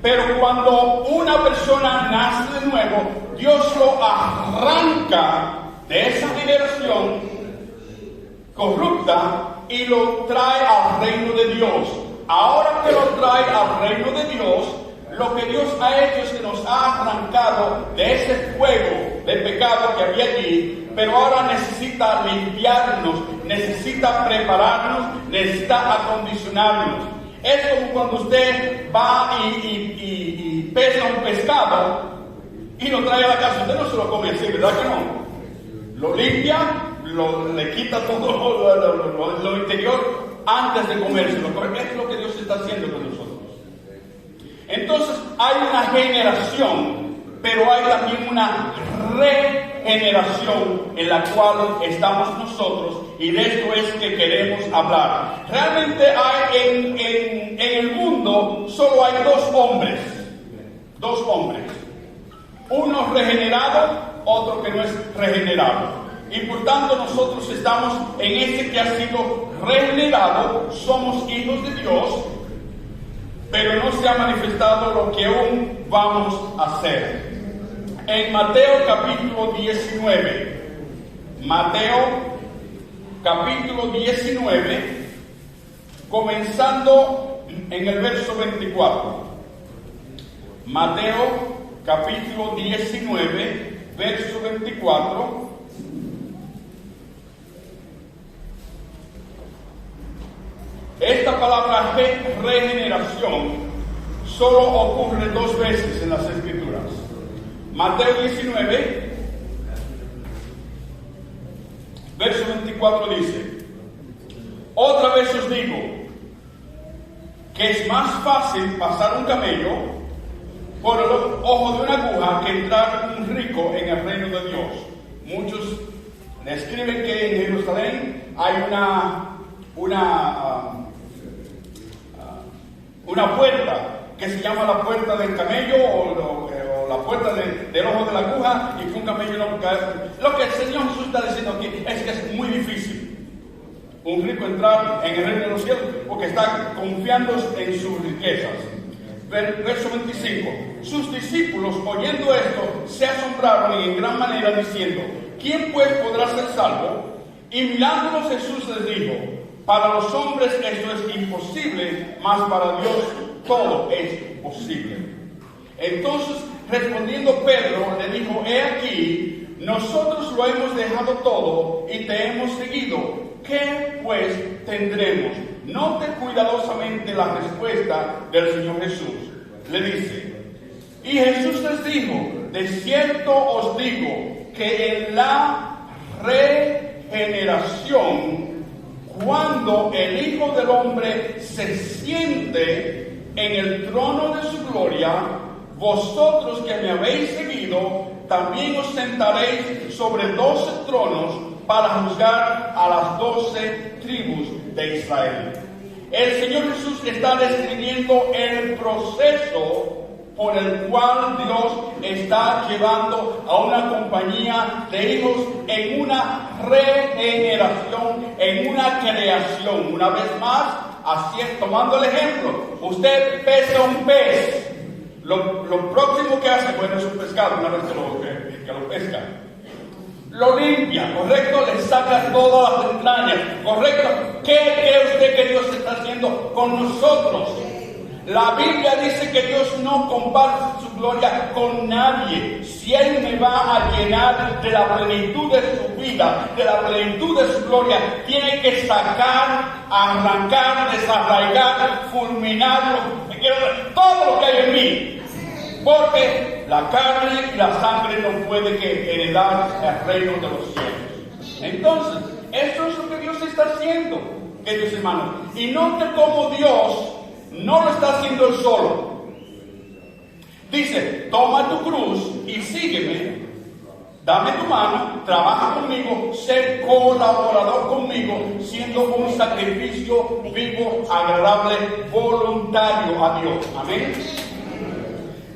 Pero cuando una persona nace de nuevo, Dios lo arranca de esa generación corrupta y lo trae al reino de Dios. Ahora que lo trae al reino de Dios, lo que Dios ha hecho es que nos ha arrancado de ese fuego de pecado que había allí, pero ahora necesita limpiarnos, necesita prepararnos, necesita acondicionarnos. Es como cuando usted va y pesca un pescado y lo trae a la casa. Usted no se lo come así, ¿verdad que no? Lo limpia, le quita todo lo interior antes de comérselo. Es lo que Dios está haciendo con nosotros. Entonces hay una generación, pero hay también una regeneración en la cual estamos nosotros, y de esto es que queremos hablar. Realmente hay en el mundo solo hay dos hombres, uno regenerado, otro que no es regenerado, y por tanto nosotros estamos en ese que ha sido regenerado. Somos hijos de Dios, pero no se ha manifestado lo que aún vamos a hacer. En Mateo capítulo 19, comenzando en el verso 24. Mateo capítulo 19, verso 24. Esta palabra regeneración solo ocurre dos veces en las Escrituras. Mateo 19, verso 24 dice: otra vez os digo que es más fácil pasar un camello por el ojo de una aguja que entrar un rico en el reino de Dios. Muchos escriben que en Jerusalén hay una puerta que se llama la puerta del camello o la puerta del ojo de la aguja, y que un camello no cae. Lo que el Señor Jesús está diciendo aquí es que es muy difícil un rico entrar en el reino de los cielos porque está confiando en sus riquezas. Verso 25. Sus discípulos, oyendo esto, se asombraron en gran manera, diciendo: ¿quién pues podrá ser salvo? Y mirándolos Jesús les dijo: para los hombres esto es imposible, mas para Dios todo es posible. Entonces, respondiendo Pedro, le dijo: he aquí, nosotros lo hemos dejado todo y te hemos seguido. ¿Qué pues tendremos? Note cuidadosamente la respuesta del Señor Jesús. Le dice: y Jesús les dijo: de cierto os digo que en la regeneración, cuando el Hijo del Hombre se siente en el trono de su gloria, vosotros que me habéis seguido, también os sentaréis sobre 12 tronos para juzgar a las 12 tribus de Israel. El Señor Jesús está describiendo el proceso por el cual Dios está llevando a una compañía de hijos en una regeneración, en una creación. Una vez más, así es, tomando el ejemplo, usted pesca un pez. Lo próximo que hace, bueno, es un pescado, una vez que lo pesca, lo limpia, correcto, le saca todas las entrañas, correcto. ¿Qué cree usted que Dios está haciendo con nosotros? La Biblia dice que Dios no comparte su gloria con nadie. Si Él me va a llenar de la plenitud de su vida, de la plenitud de su gloria, tiene que sacar, arrancar, desarraigar, fulminar todo lo que hay en mí. Porque la carne y la sangre no puede que heredar el reino de los cielos. Entonces, eso es lo que Dios está haciendo, queridos hermanos. Y note cómo Dios no lo está haciendo él solo. Dice: toma tu cruz y sígueme, dame tu mano, trabaja conmigo, sé colaborador conmigo, siendo un sacrificio vivo, agradable, voluntario a Dios. Amén.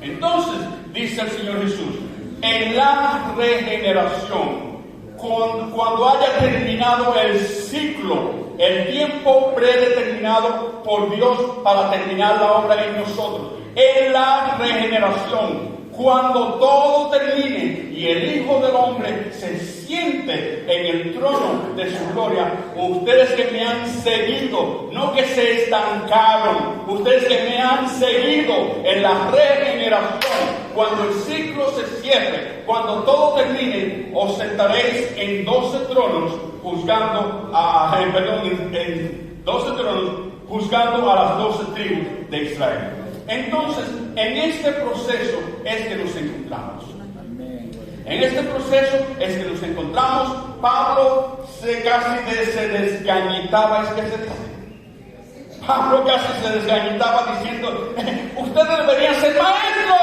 Entonces, dice el Señor Jesús, en la regeneración, cuando haya terminado el ciclo, el tiempo predeterminado por Dios para terminar la obra en nosotros, en la regeneración, cuando todo termine y el Hijo del Hombre se siente en el trono de su gloria, ustedes que me han seguido, no que se estancaron, ustedes que me han seguido en la regeneración, cuando el ciclo se cierre, cuando todo termine, os sentaréis en 12 tronos juzgando en 12 tronos juzgando a las 12 tribus de Israel. Entonces, en este proceso es que nos encontramos. En este proceso es que nos encontramos. Pablo casi se desgañitaba, es que se dice. Pablo casi se desgañitaba diciendo, ustedes deberían ser maestros.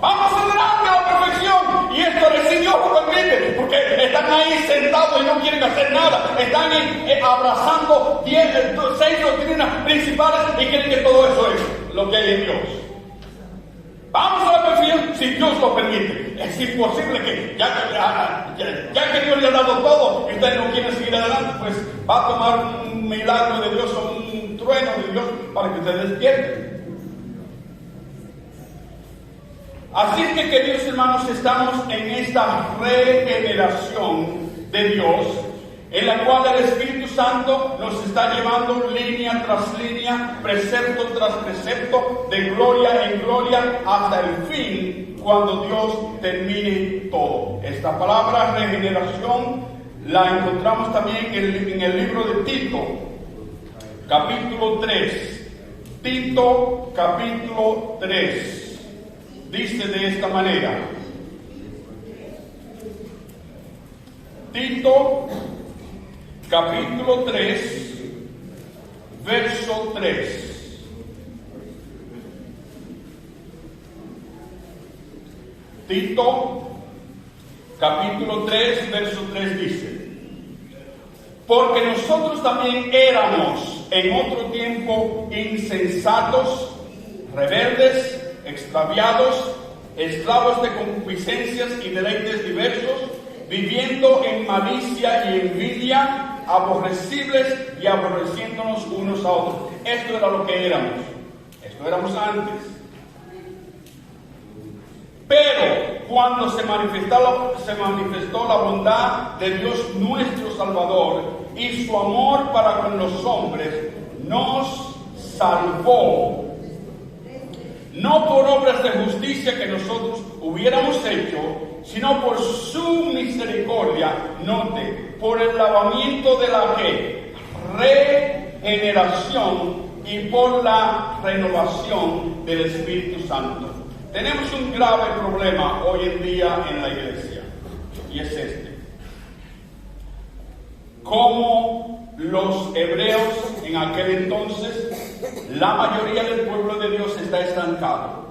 Vamos adelante a la perfección. Y esto recién Dios lo permite, porque están ahí sentados y no quieren hacer nada. Están abrazando 6 doctrinas principales y creen que todo eso es lo que hay en Dios. Vamos a la perfección si Dios lo permite. Es imposible que, ya que Dios le ha dado todo y ustedes no quieren seguir adelante, pues va a tomar un milagro de Dios o un trueno de Dios para que ustedes despierten. Así que, queridos hermanos, estamos en esta regeneración de Dios, en la cual el Espíritu Santo nos está llevando línea tras línea, precepto tras precepto, de gloria en gloria, hasta el fin, cuando Dios termine todo. Esta palabra regeneración la encontramos también en el libro de Tito, capítulo 3. Tito, capítulo 3. Dice de esta manera. Tito, capítulo 3, verso 3. Tito, capítulo 3, verso 3 dice: porque nosotros también éramos en otro tiempo insensatos, rebeldes, extraviados, esclavos de concupiscencias y deleites diversos, viviendo en malicia y envidia, aborrecibles y aborreciéndonos unos a otros. Esto era lo que éramos. Esto éramos antes. Pero cuando se manifestó la bondad de Dios nuestro Salvador y su amor para con los hombres, nos salvó. No por obras de justicia que nosotros hubiéramos hecho, sino por su misericordia, note, por el lavamiento de la regeneración y por la renovación del Espíritu Santo. Tenemos un grave problema hoy en día en la iglesia, y es este. Como los hebreos en aquel entonces, la mayoría del pueblo de Dios está estancado.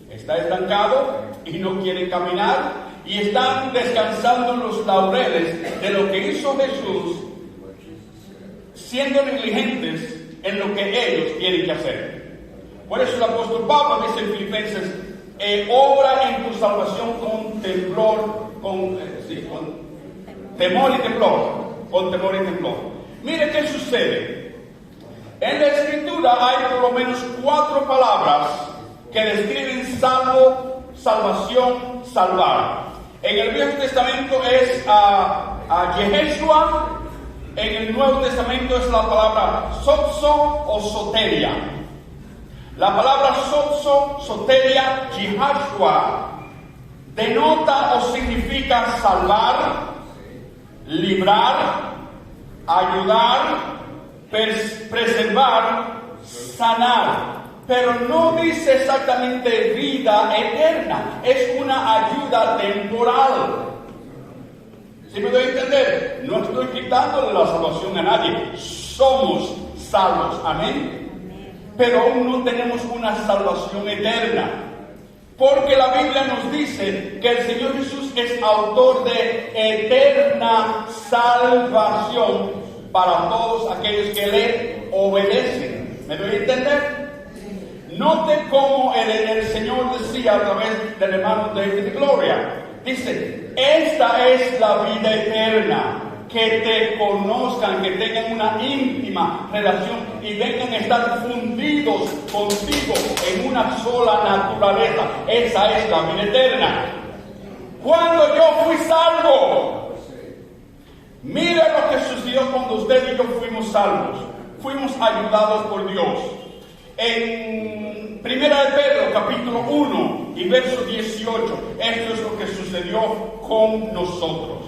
Está estancado y no quiere caminar y están descansando en los laureles de lo que hizo Jesús, siendo negligentes en lo que ellos tienen que hacer. Por eso el apóstol Pablo dice en Filipenses: obra en tu salvación con temor y temblor. Con temor y temblor. Mire qué sucede. En la Escritura hay por lo menos 4 palabras que describen salvo, salvación, salvar. En el Viejo Testamento es Yeshua. En el Nuevo Testamento es la palabra sozo o soteria. La palabra sozo, soteria, Yeshua, denota o significa salvar, librar, ayudar, preservar, sanar. Pero no dice exactamente vida eterna, es una ayuda temporal. ¿Sí me doy a entender? No estoy quitándole la salvación a nadie, somos salvos, amén. Pero aún no tenemos una salvación eterna, porque la Biblia nos dice que el Señor Jesús es autor de eterna salvación para todos aquellos que le obedecen. ¿Me doy a entender? Note cómo el Señor decía a través del hermano David de Gloria. Dice: esta es la vida eterna, que te conozcan, que tengan una íntima relación y vengan a estar fundidos contigo en una sola naturaleza. Esa es la vida eterna. Cuando yo fui salvo, mira lo que sucedió cuando usted y yo fuimos salvos. Fuimos ayudados por Dios. En 1 de Pedro, capítulo 1 y verso 18, esto es lo que sucedió con nosotros.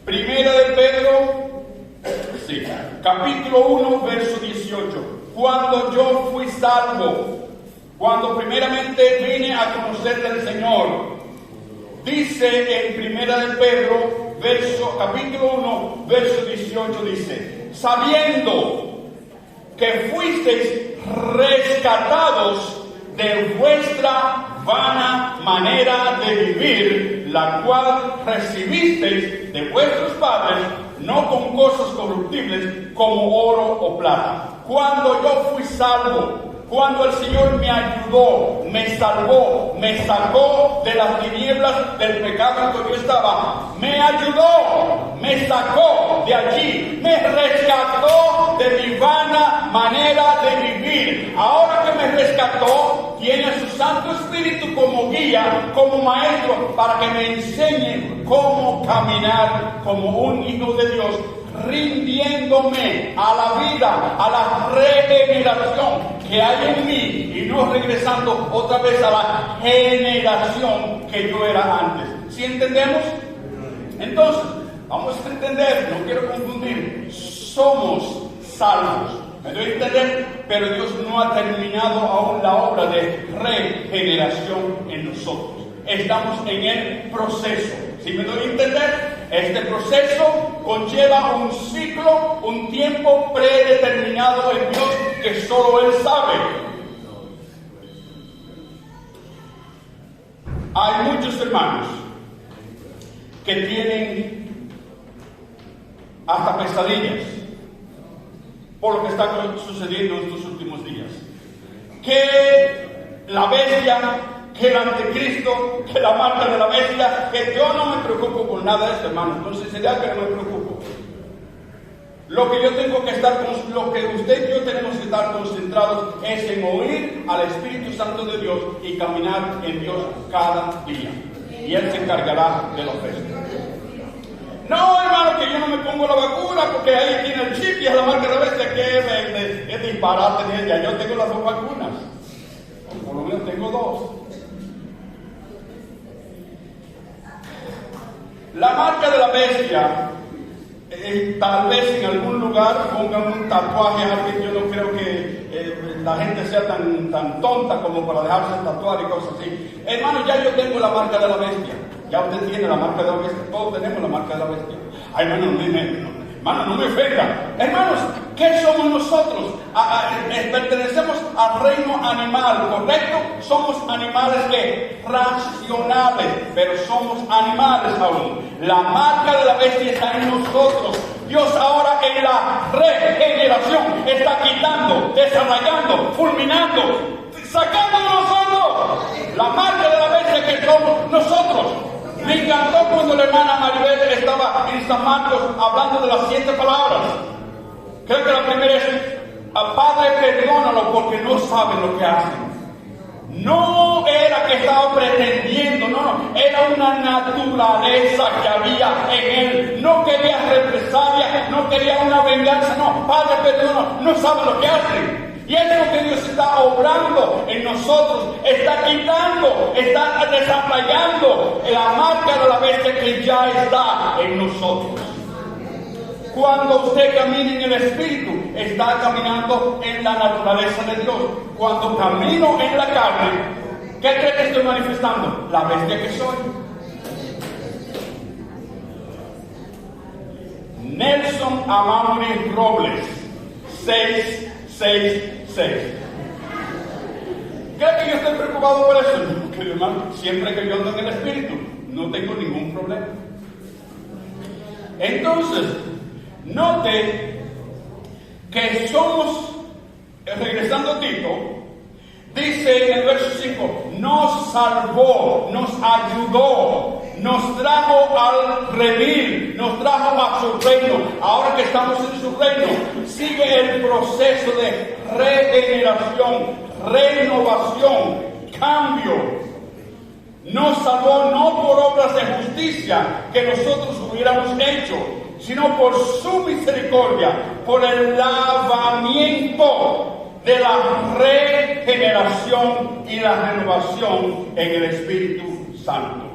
1 de Pedro, sí, capítulo 1, verso 18. Cuando yo fui salvo, cuando primeramente vine a conocer del Señor, dice en 1 de Pedro, capítulo 1, verso 18, dice: sabiendo que fuisteis rescatados de vuestra vana manera de vivir, la cual recibisteis de vuestros padres, no con cosas corruptibles como oro o plata. Cuando yo fui salvo, cuando el Señor me ayudó, me salvó, me sacó de las tinieblas del pecado en que yo estaba, me ayudó, me sacó de allí, me rescató de mi vana manera de vivir. Ahora que me rescató, tiene a su Santo Espíritu como guía, como maestro, para que me enseñe cómo caminar como un hijo de Dios, rindiéndome a la vida, a la regeneración que hay en mí y no regresando otra vez a la generación que yo era antes. ¿Sí entendemos? Entonces, vamos a entender, no quiero confundir, somos salvos. ¿Me doy a entender? Pero Dios no ha terminado aún la obra de regeneración en nosotros. Estamos en el proceso. ¿Sí me doy a entender? Este proceso conlleva un ciclo, un tiempo predeterminado en Dios que solo Él sabe. Hay muchos hermanos que tienen hasta pesadillas por lo que está sucediendo en estos últimos días. Que la bestia, que el anticristo, que la marca de la bestia, que yo no me preocupo por nada de esto, hermano. Con sinceridad que no me preocupo. Lo que yo tengo que estar, lo que usted y yo tenemos que estar concentrados es en oír al Espíritu Santo de Dios y caminar en Dios cada día. Y Él se encargará de los restos. No, hermano, que yo no me pongo la vacuna porque ahí tiene el chip y es la marca de la bestia, que es disparate de ella. Yo tengo las dos vacunas. O por lo menos tengo dos. La marca de la bestia, tal vez en algún lugar pongan un tatuaje a alguien. Yo no creo que la gente sea tan tonta como para dejarse tatuar y cosas así. Hermano, ya yo tengo la marca de la bestia. Ya usted tiene la marca de la bestia. Todos tenemos la marca de la bestia. Ay, hermano, no me ofenda. Hermanos, ¿qué somos nosotros? Pertenecemos al reino animal, ¿correcto? Somos animales racionales, pero somos animales aún. La marca de la bestia está en nosotros. Dios ahora en la regeneración está quitando, desarrollando, fulminando, sacando de nosotros la marca de la bestia que somos nosotros. Me encantó cuando la hermana Maribel estaba en San Marcos hablando de las 7 palabras. Creo que la primera es: Padre, perdónalo porque no saben lo que hacen. No era que estaba pretendiendo, no, era una naturaleza que había en él. No quería represalia, no quería una venganza, no. Padre, perdónalo, no saben lo que hacen. Y es lo que Dios está obrando en nosotros, está quitando, está desarrollando la marca de la bestia que ya está en nosotros. Cuando usted camina en el Espíritu, está caminando en la naturaleza de Dios. Cuando camino en la carne, ¿qué cree que estoy manifestando? La bestia que soy. Nelson Amaury Robles, 666. ¿Cree que yo estoy preocupado por eso? No, querido hermano, siempre que yo ando en el Espíritu, no tengo ningún problema. Entonces, note que somos, regresando a Tito, dice en el verso 5, nos salvó, nos ayudó, nos trajo al redil, nos trajo a su reino. Ahora que estamos en su reino, sigue el proceso de regeneración, renovación, cambio. Nos salvó no por obras de justicia que nosotros hubiéramos hecho, sino por su misericordia, por el lavamiento de la regeneración y la renovación en el Espíritu Santo.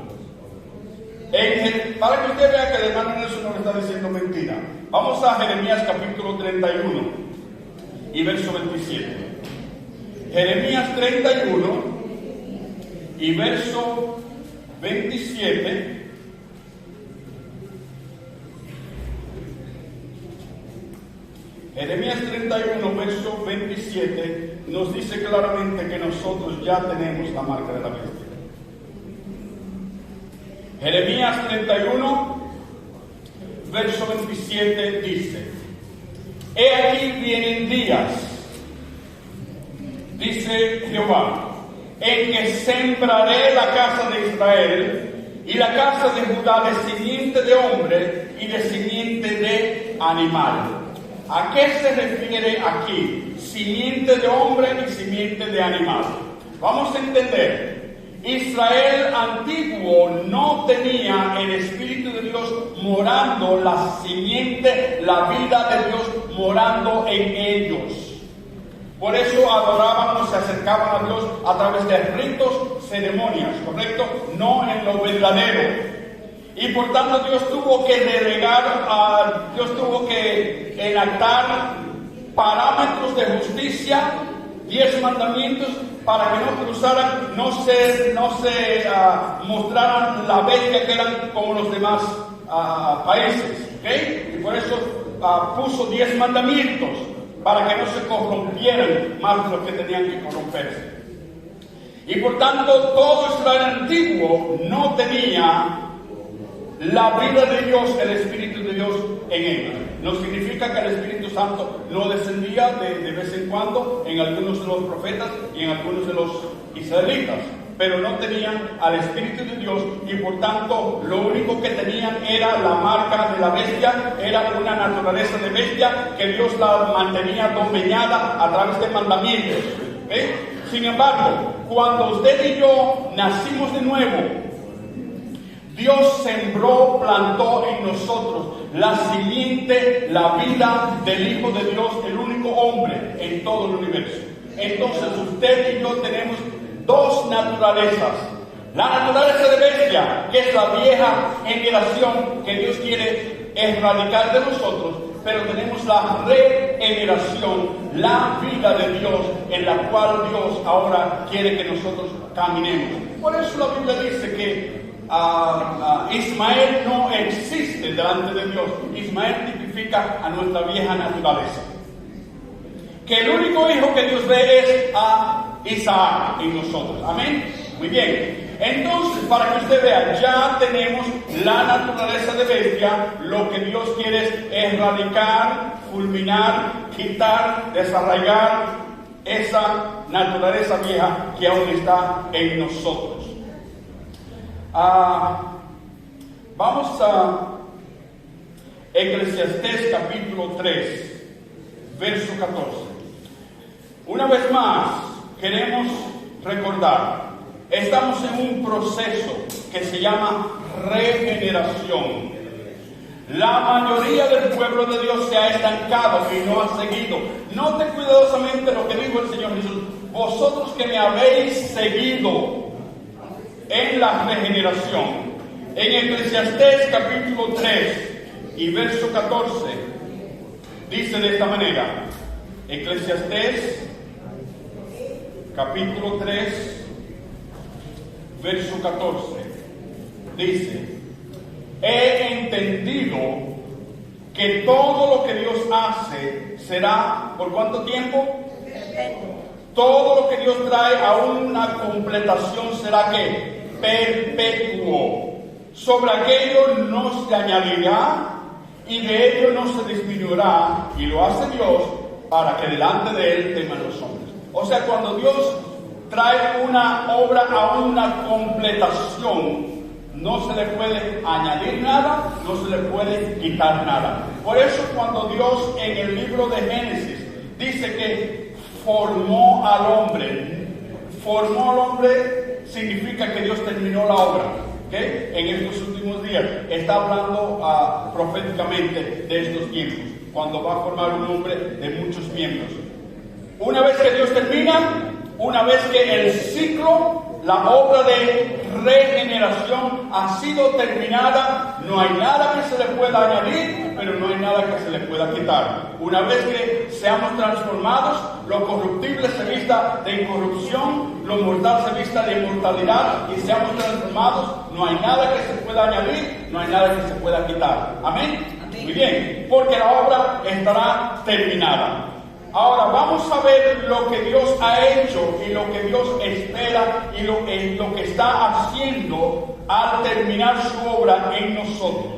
Para que usted vea que el hermano Nelson no le está diciendo mentira, vamos a Jeremías capítulo 31 y verso 27. Jeremías 31 y verso 27. Jeremías 31, verso 27, nos dice claramente que nosotros ya tenemos la marca de la bestia. Jeremías 31, verso 27 dice: He aquí vienen días, dice Jehová, en que sembraré la casa de Israel y la casa de Judá de simiente de hombre y de simiente de animal. ¿A qué se refiere aquí? Simiente de hombre y simiente de animal. Vamos a entender. Israel antiguo no tenía el Espíritu de Dios morando, la simiente, la vida de Dios morando en ellos. Por eso adoraban o se acercaban a Dios a través de ritos, ceremonias, ¿correcto? No en lo verdadero. Y por tanto Dios tuvo que Dios tuvo que enactar parámetros de justicia, 10 mandamientos, para que no cruzaran, no se mostraran la bestia que eran como los demás países, ¿okay? Y por eso puso 10 mandamientos, para que no se corrompieran más de lo que tenían que corromperse. Y por tanto todo Israel antiguo no tenía la vida de Dios, el Espíritu de Dios en ellos. No significa que el Espíritu Santo no descendía de vez en cuando en algunos de los profetas y en algunos de los israelitas, pero no tenían al Espíritu de Dios y por tanto lo único que tenían era la marca de la bestia, era una naturaleza de bestia que Dios la mantenía dominada a través de mandamientos. ¿Okay? Sin embargo, cuando usted y yo nacimos de nuevo, Dios sembró, plantó en nosotros la simiente, la vida del Hijo de Dios, el único hombre en todo el universo. Entonces usted y yo tenemos dos naturalezas. La naturaleza de bestia, que es la vieja generación que Dios quiere erradicar de nosotros, pero tenemos la regeneración, la vida de Dios, en la cual Dios ahora quiere que nosotros caminemos. Por eso la Biblia dice que Ismael no existe delante de Dios. Ismael tipifica a nuestra vieja naturaleza. Que el único hijo que Dios ve es a Isaac en nosotros. Amén. Muy bien. Entonces, para que usted vea, ya tenemos la naturaleza de bestia. Lo que Dios quiere es erradicar, fulminar, quitar, desarraigar esa naturaleza vieja que aún está en nosotros. Vamos a Eclesiastés capítulo 3, verso 14. Una vez más, queremos recordar, estamos en un proceso que se llama regeneración. La mayoría del pueblo de Dios se ha estancado y no ha seguido. Note cuidadosamente lo que dijo el Señor Jesús. Vosotros que me habéis seguido en la regeneración. En Eclesiastés capítulo 3 y verso 14 dice de esta manera. Eclesiastés capítulo 3 verso 14 dice: he entendido que todo lo que Dios hace será, ¿por cuánto tiempo? Todo lo que Dios trae a una completación será ¿qué? Perpetuo. Sobre aquello no se añadirá y de ello no se disminuirá, y lo hace Dios para que delante de él teman los hombres. O sea, cuando Dios trae una obra a una completación, No se le puede añadir nada, no se le puede quitar nada. Por eso cuando Dios en el libro de Génesis dice que formó al hombre significa que Dios terminó la obra. ¿Okay? En estos últimos días está hablando proféticamente de estos tiempos, cuando va a formar un hombre de muchos miembros. Una vez que Dios termina, una vez que el ciclo, la obra de regeneración ha sido terminada, no hay nada que se le pueda añadir, pero no hay nada que se le pueda quitar. Una vez que seamos transformados, lo corruptible se vista de incorrupción, lo mortal se vista de inmortalidad, y seamos transformados, no hay nada que se pueda añadir, no hay nada que se pueda quitar. ¿Amén? Muy bien, porque la obra estará terminada. Ahora vamos a ver lo que Dios ha hecho y lo que Dios espera y lo que está haciendo al terminar su obra en nosotros.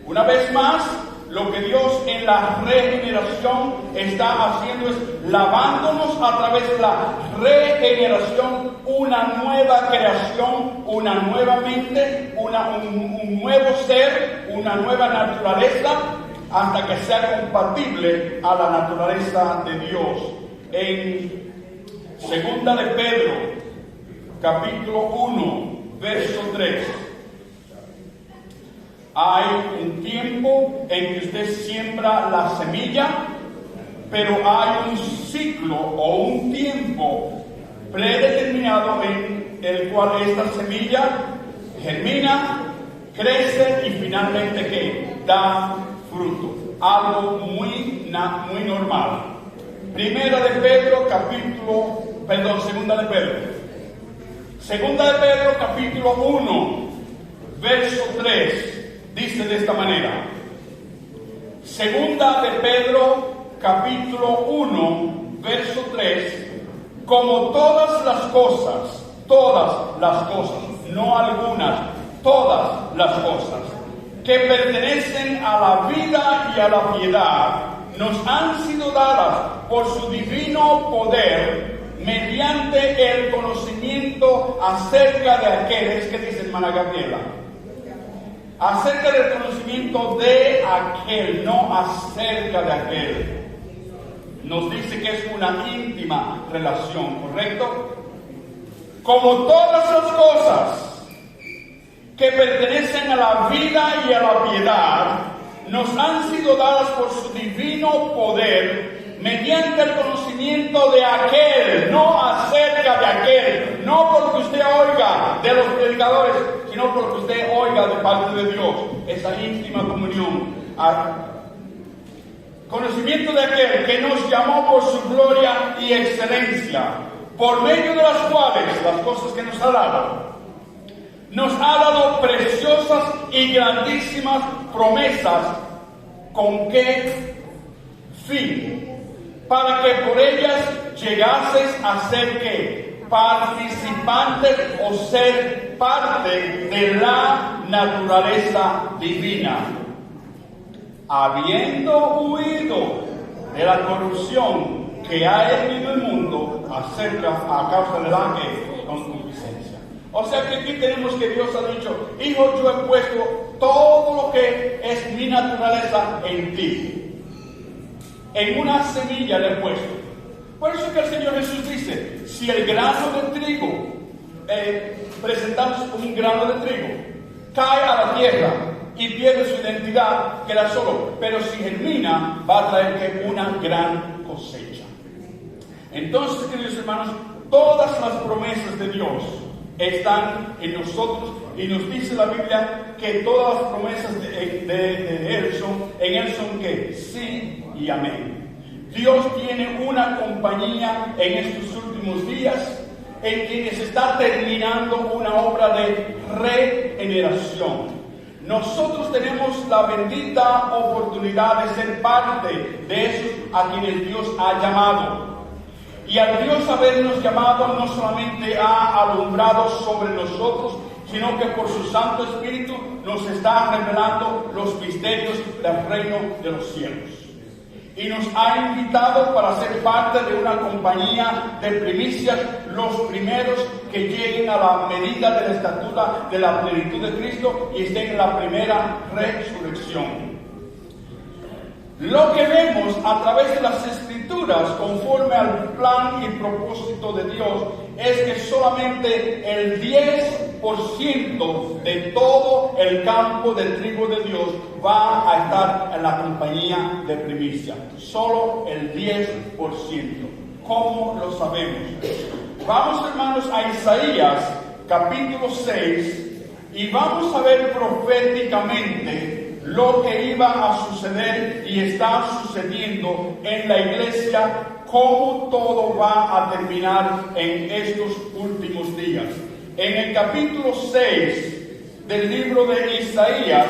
Una vez más, lo que Dios en la regeneración está haciendo es lavándonos a través de la regeneración, una nueva creación, una nueva mente, un nuevo ser, una nueva naturaleza, hasta que sea compatible a la naturaleza de Dios. En 2 de Pedro, capítulo 1, verso 3. Hay un tiempo en que usted siembra la semilla, pero hay un ciclo o un tiempo predeterminado en el cual esta semilla germina, crece y finalmente ¿qué? Da fruto. Algo muy normal. Segunda de Pedro, capítulo 1, verso 3. Dice de esta manera. Segunda de Pedro, capítulo 1, verso 3. Como todas las cosas, no algunas, todas las cosas que pertenecen a la vida y a la piedad, nos han sido dadas por su divino poder, mediante el conocimiento acerca de aquel, es que dice hermana Gabriela, acerca del conocimiento de aquel, no acerca de aquel. Nos dice que es una íntima relación, ¿correcto? Como todas las cosas que pertenecen a la vida y a la piedad, nos han sido dadas por su divino poder, mediante el conocimiento de aquel, no acerca de aquel, no porque usted oiga de los predicadores, sino porque usted oiga de parte de Dios, esa íntima comunión. Conocimiento de aquel que nos llamó por su gloria y excelencia, por medio de las cuales, las cosas que nos ha dado preciosas y grandísimas promesas. ¿Con qué fin? Para que por ellas llegases a ser ¿qué? Participantes o ser parte de la naturaleza divina, habiendo huido de la corrupción que ha herido el mundo a causa de la concupiscencia. O sea que aquí tenemos que Dios ha dicho: hijo, yo he puesto todo lo que es mi naturaleza en ti. En una semilla le he puesto. Por eso que el Señor Jesús dice: si el grano de trigo, presentamos un grano de trigo, cae a la tierra y pierde su identidad, queda solo. Pero si germina, va a traer una gran cosecha. Entonces, queridos hermanos, todas las promesas de Dios están en nosotros, y nos dice la Biblia que todas las promesas de Él son que sí y amén. Dios tiene una compañía en estos últimos días en quienes está terminando una obra de regeneración. Nosotros tenemos la bendita oportunidad de ser parte de esos a quienes Dios ha llamado. Y al Dios habernos llamado, no solamente ha alumbrado sobre nosotros, sino que por su Santo Espíritu nos está revelando los misterios del reino de los cielos. y nos ha invitado para ser parte de una compañía de primicias, los primeros que lleguen a la medida de la estatura de la plenitud de Cristo y estén en la primera resurrección. Lo que vemos a través de las Escrituras, conforme al plan y propósito de Dios, es que solamente el 10% de todo el campo de trigo de Dios va a estar en la compañía de primicia. Solo el 10%. ¿Cómo lo sabemos? Vamos, hermanos, a Isaías, capítulo 6, y vamos a ver proféticamente lo que iba a suceder y está sucediendo en la iglesia, cómo todo va a terminar en estos últimos días. En el capítulo 6 del libro de Isaías,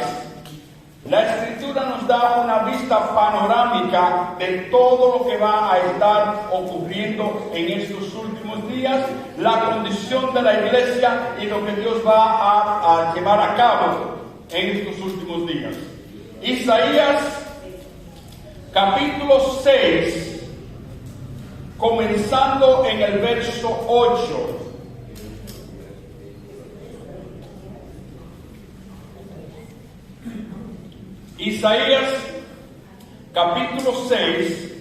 la Escritura nos da una vista panorámica de todo lo que va a estar ocurriendo en estos últimos días, la condición de la iglesia y lo que Dios va a llevar a cabo en estos últimos días. Isaías capítulo 6, comenzando en el verso 8. Isaías capítulo 6,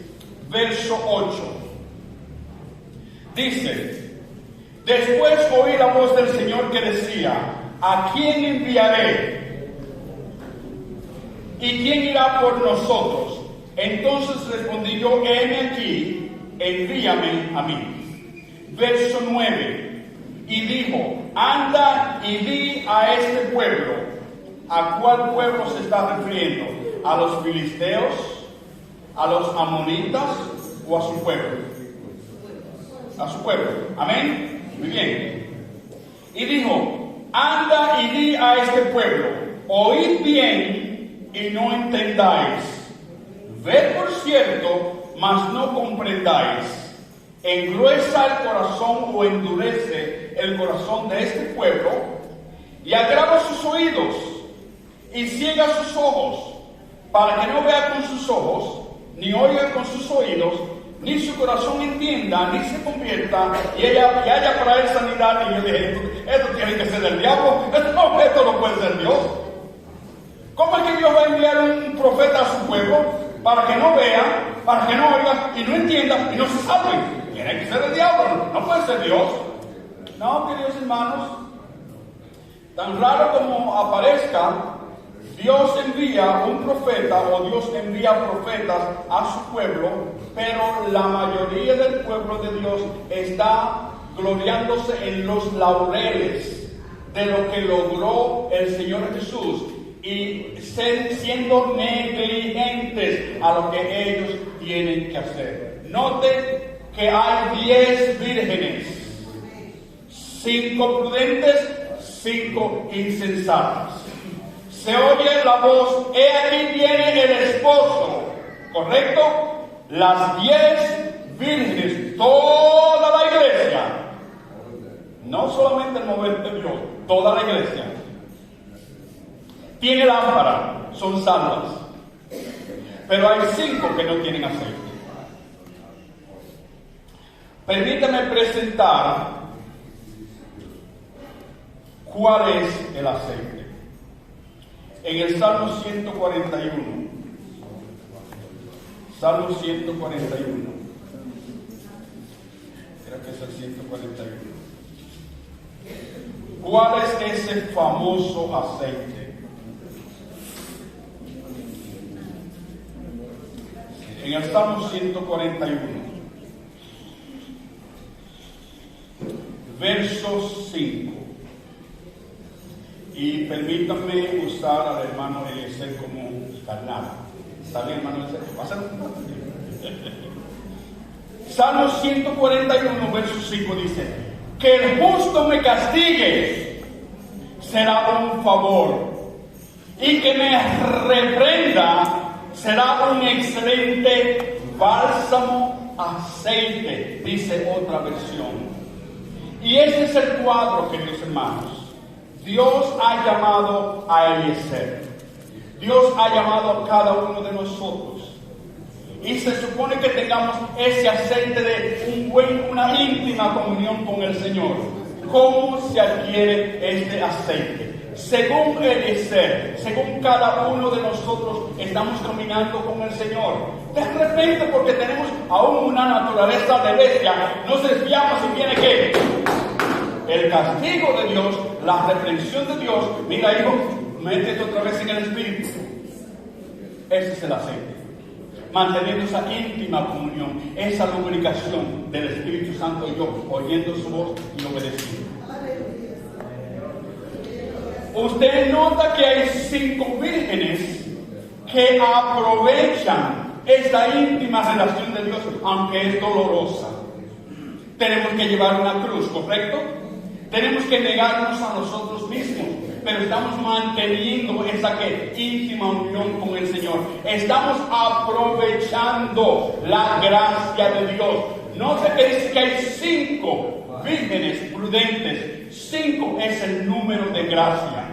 verso 8. Dice: después oí la voz del Señor que decía: ¿a quién enviaré? ¿Y quién irá por nosotros? Entonces respondí yo: heme aquí, envíame a mí. Verso 9. Y dijo: anda y di a este pueblo. ¿A cuál pueblo se está refiriendo? ¿A los filisteos? ¿A los amonitas? ¿O a su pueblo? A su pueblo. Amén. Muy bien. Y dijo: anda y di a este pueblo: oíd bien y no entendáis, ved por cierto, mas no comprendáis. Engruesa el corazón o endurece el corazón de este pueblo, y agrava sus oídos, y ciega sus ojos, para que no vea con sus ojos, ni oiga con sus oídos, ni su corazón entienda, ni se convierta, y haya para él sanidad. Y yo dije: esto tiene que ser del diablo, esto no puede ser Dios. ¿Cómo es que Dios va a enviar un profeta a su pueblo para que no vea, para que no oiga y no entienda y no se salve? Tiene que ser el diablo, no puede ser Dios. No, queridos hermanos, tan raro como aparezca, Dios envía un profeta o Dios envía profetas a su pueblo, pero la mayoría del pueblo de Dios está gloriándose en los laureles de lo que logró el Señor Jesús y siendo negligentes a lo que ellos tienen que hacer. Note que hay 10 vírgenes, 5 prudentes, 5 insensatas. Se oye la voz: he aquí viene el esposo, ¿correcto? Las 10 vírgenes, toda la iglesia, no solamente el mover de Dios, toda la iglesia tiene lámpara, son salvas, pero hay 5 que no tienen aceite. Permítame presentar cuál es el aceite. En el Salmo 141, Salmo 141, creo que es el 141. ¿Cuál es ese famoso aceite? En el Salmo 141, verso 5. Y permítanme usar al hermano Eliezer como carnal. ¿Está bien, hermano Eliezer? Salmo 141, verso 5 dice: que el justo me castigue será un favor, y que me reprenda será un excelente bálsamo aceite, dice otra versión. Y ese es el cuadro, queridos hermanos. Dios ha llamado a Eliezer. Dios ha llamado a cada uno de nosotros. Y se supone que tengamos ese aceite de una íntima comunión con el Señor. ¿Cómo se adquiere este aceite? Según Eliezer, según cada uno de nosotros estamos caminando con el Señor. De repente, porque tenemos aún una naturaleza de bestia, nos desviamos y viene ¿qué? El castigo de Dios, la reprensión de Dios. Mira, hijo, métete otra vez en el Espíritu. Ese es el aceite. Manteniendo esa íntima comunión, esa lubricación del Espíritu Santo y yo, oyendo su voz y obedeciendo. Usted nota que hay 5 vírgenes que aprovechan esta íntima relación de Dios, aunque es dolorosa. Tenemos que llevar una cruz, ¿correcto? Tenemos que negarnos a nosotros mismos, pero estamos manteniendo esa íntima unión con el Señor. Estamos aprovechando la gracia de Dios. Nota que dice que hay 5 vírgenes prudentes. 5 es el número de gracia.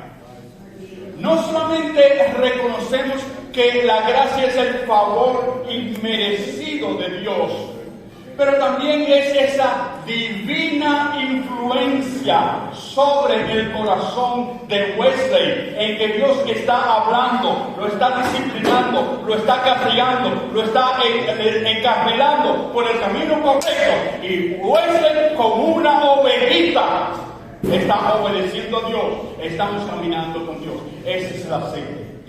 No solamente reconocemos que la gracia es el favor inmerecido de Dios, pero también es esa divina influencia sobre el corazón de Wesley, en que Dios está hablando, lo está disciplinando, lo está castigando, lo está encarrilando por el camino correcto. Y Wesley, como una ovejita, está obedeciendo a Dios. Estamos caminando con Dios. Ese es el aceite.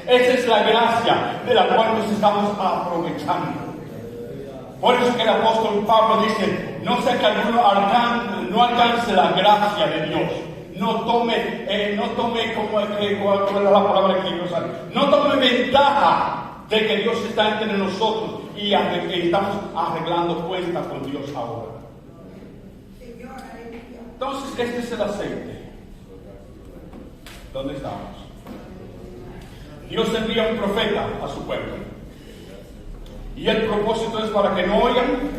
Esa es la gracia de la cual nos estamos aprovechando. Por eso que el apóstol Pablo dice: no sea que alguno no alcance la gracia de Dios. No tome ¿cuál es la palabra que quiero usar? No tome ventaja de que Dios está entre nosotros y estamos arreglando cuentas con Dios ahora. Entonces, este es el aceite. ¿Dónde estamos? Dios envía un profeta a su pueblo. Y el propósito es para que no oigan,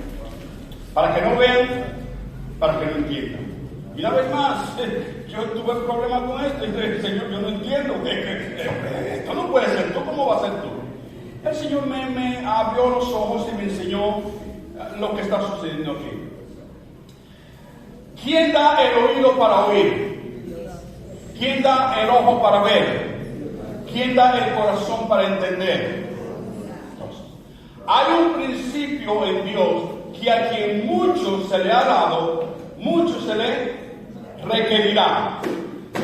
para que no vean, para que no entiendan. Y una vez más, yo tuve problemas con esto. Y dije: Señor, yo no entiendo. Esto no puede ser. ¿Tú cómo vas a ser tú? El Señor me abrió los ojos y me enseñó lo que está sucediendo aquí. ¿Quién da el oído para oír? ¿Quién da el ojo para ver? ¿Quién da el corazón para entender? Entonces, hay un principio en Dios que a quien mucho se le ha dado, mucho se le requerirá.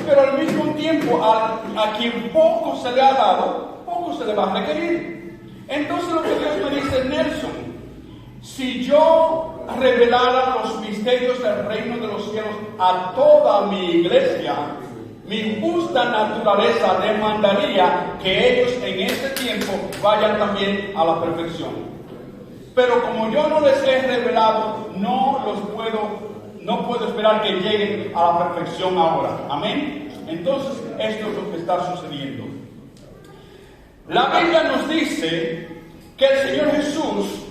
Pero al mismo tiempo, a quien poco se le ha dado, poco se le va a requerir. Entonces lo que Dios me dice: Nelson, si yo revelara los misterios del reino de los cielos a toda mi iglesia, mi justa naturaleza demandaría que ellos en este tiempo vayan también a la perfección. Pero como yo no les he revelado, no puedo esperar que lleguen a la perfección ahora. Amén. Entonces, esto es lo que está sucediendo. La Biblia nos dice que el Señor Jesús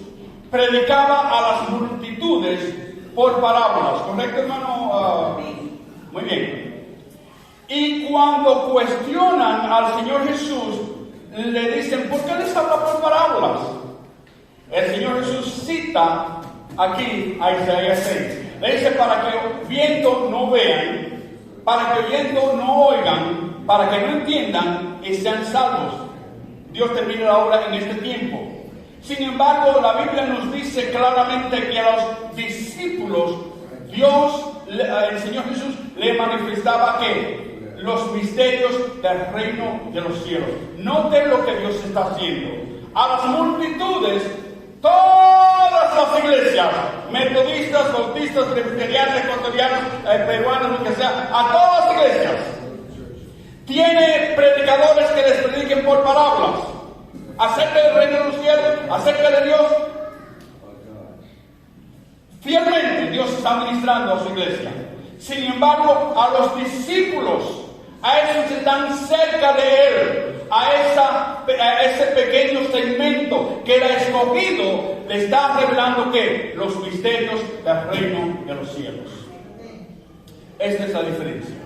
predicaba a las multitudes por parábolas, ¿correcto, hermano? Muy bien. Y cuando cuestionan al Señor Jesús, le dicen: ¿por qué les habla por parábolas? El Señor Jesús cita aquí a Isaías 6. Le dice: para que viendo no vean, para que oyendo no oigan, para que no entiendan y sean salvos. Dios termina la obra en este tiempo. Sin embargo, la Biblia nos dice claramente que a los discípulos el Señor Jesús le manifestaba que los misterios del reino de los cielos. Noten lo que Dios está haciendo. A las multitudes, todas las iglesias, metodistas, bautistas, presbiterianas, ecuatorianas, peruanas, lo que sea, a todas las iglesias, tiene predicadores que les prediquen por parábolas acerca del reino de los cielos, acerca de Dios. Fielmente Dios está ministrando a su iglesia. Sin embargo, a los discípulos, a esos que están cerca de Él, a ese pequeño segmento que era escogido, le está revelando que los misterios del reino de los cielos. Esta es la diferencia.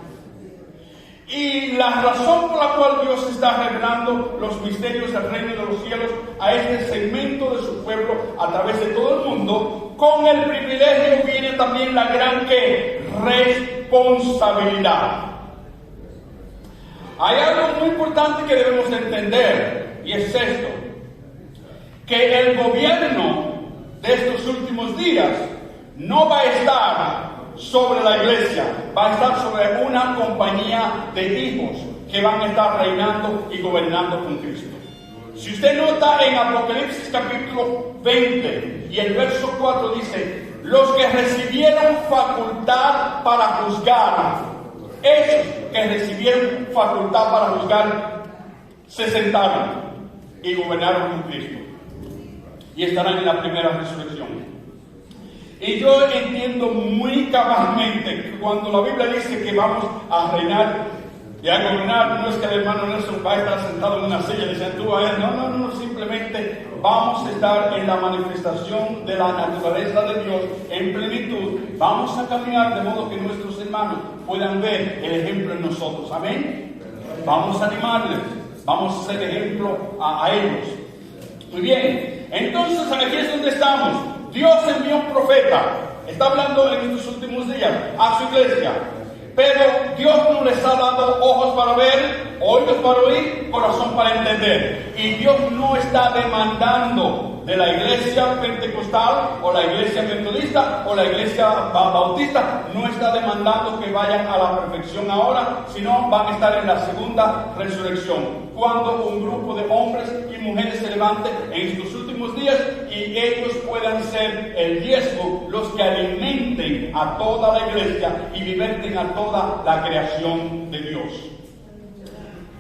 Y la razón por la cual Dios está revelando los misterios del reino de los cielos a este segmento de su pueblo a través de todo el mundo, con el privilegio viene también la gran responsabilidad. Hay algo muy importante que debemos entender, y es esto: que el gobierno de estos últimos días no va a estar sobre la iglesia, va a estar sobre una compañía de hijos que van a estar reinando y gobernando con Cristo. Si usted nota en Apocalipsis capítulo 20 y el verso 4 dice: los que recibieron facultad para juzgar, esos que recibieron facultad para juzgar se sentaron y gobernaron con Cristo y estarán en la primera resurrección. Y yo entiendo muy cabalmente que cuando la Biblia dice que vamos a reinar y a gobernar, no es que el hermano Nelson va a estar sentado en una silla y dice tú a él, no, simplemente vamos a estar en la manifestación de la naturaleza de Dios en plenitud. Vamos a caminar de modo que nuestros hermanos puedan ver el ejemplo en nosotros. Amén. Vamos a animarles, vamos a ser ejemplo a ellos. Muy bien, entonces aquí es donde estamos. Dios envió un profeta, está hablando en estos últimos días a su iglesia, pero Dios no les ha dado ojos para ver, oídos para oír, corazón para entender. Y Dios no está demandando de la iglesia pentecostal o la iglesia metodista o la iglesia bautista, no está demandando que vayan a la perfección ahora, sino van a estar en la segunda resurrección, cuando un grupo de hombres y mujeres se levante en estos últimos días y ellos puedan ser el diezmo, los que alimenten a toda la iglesia y diverten a toda la creación de Dios.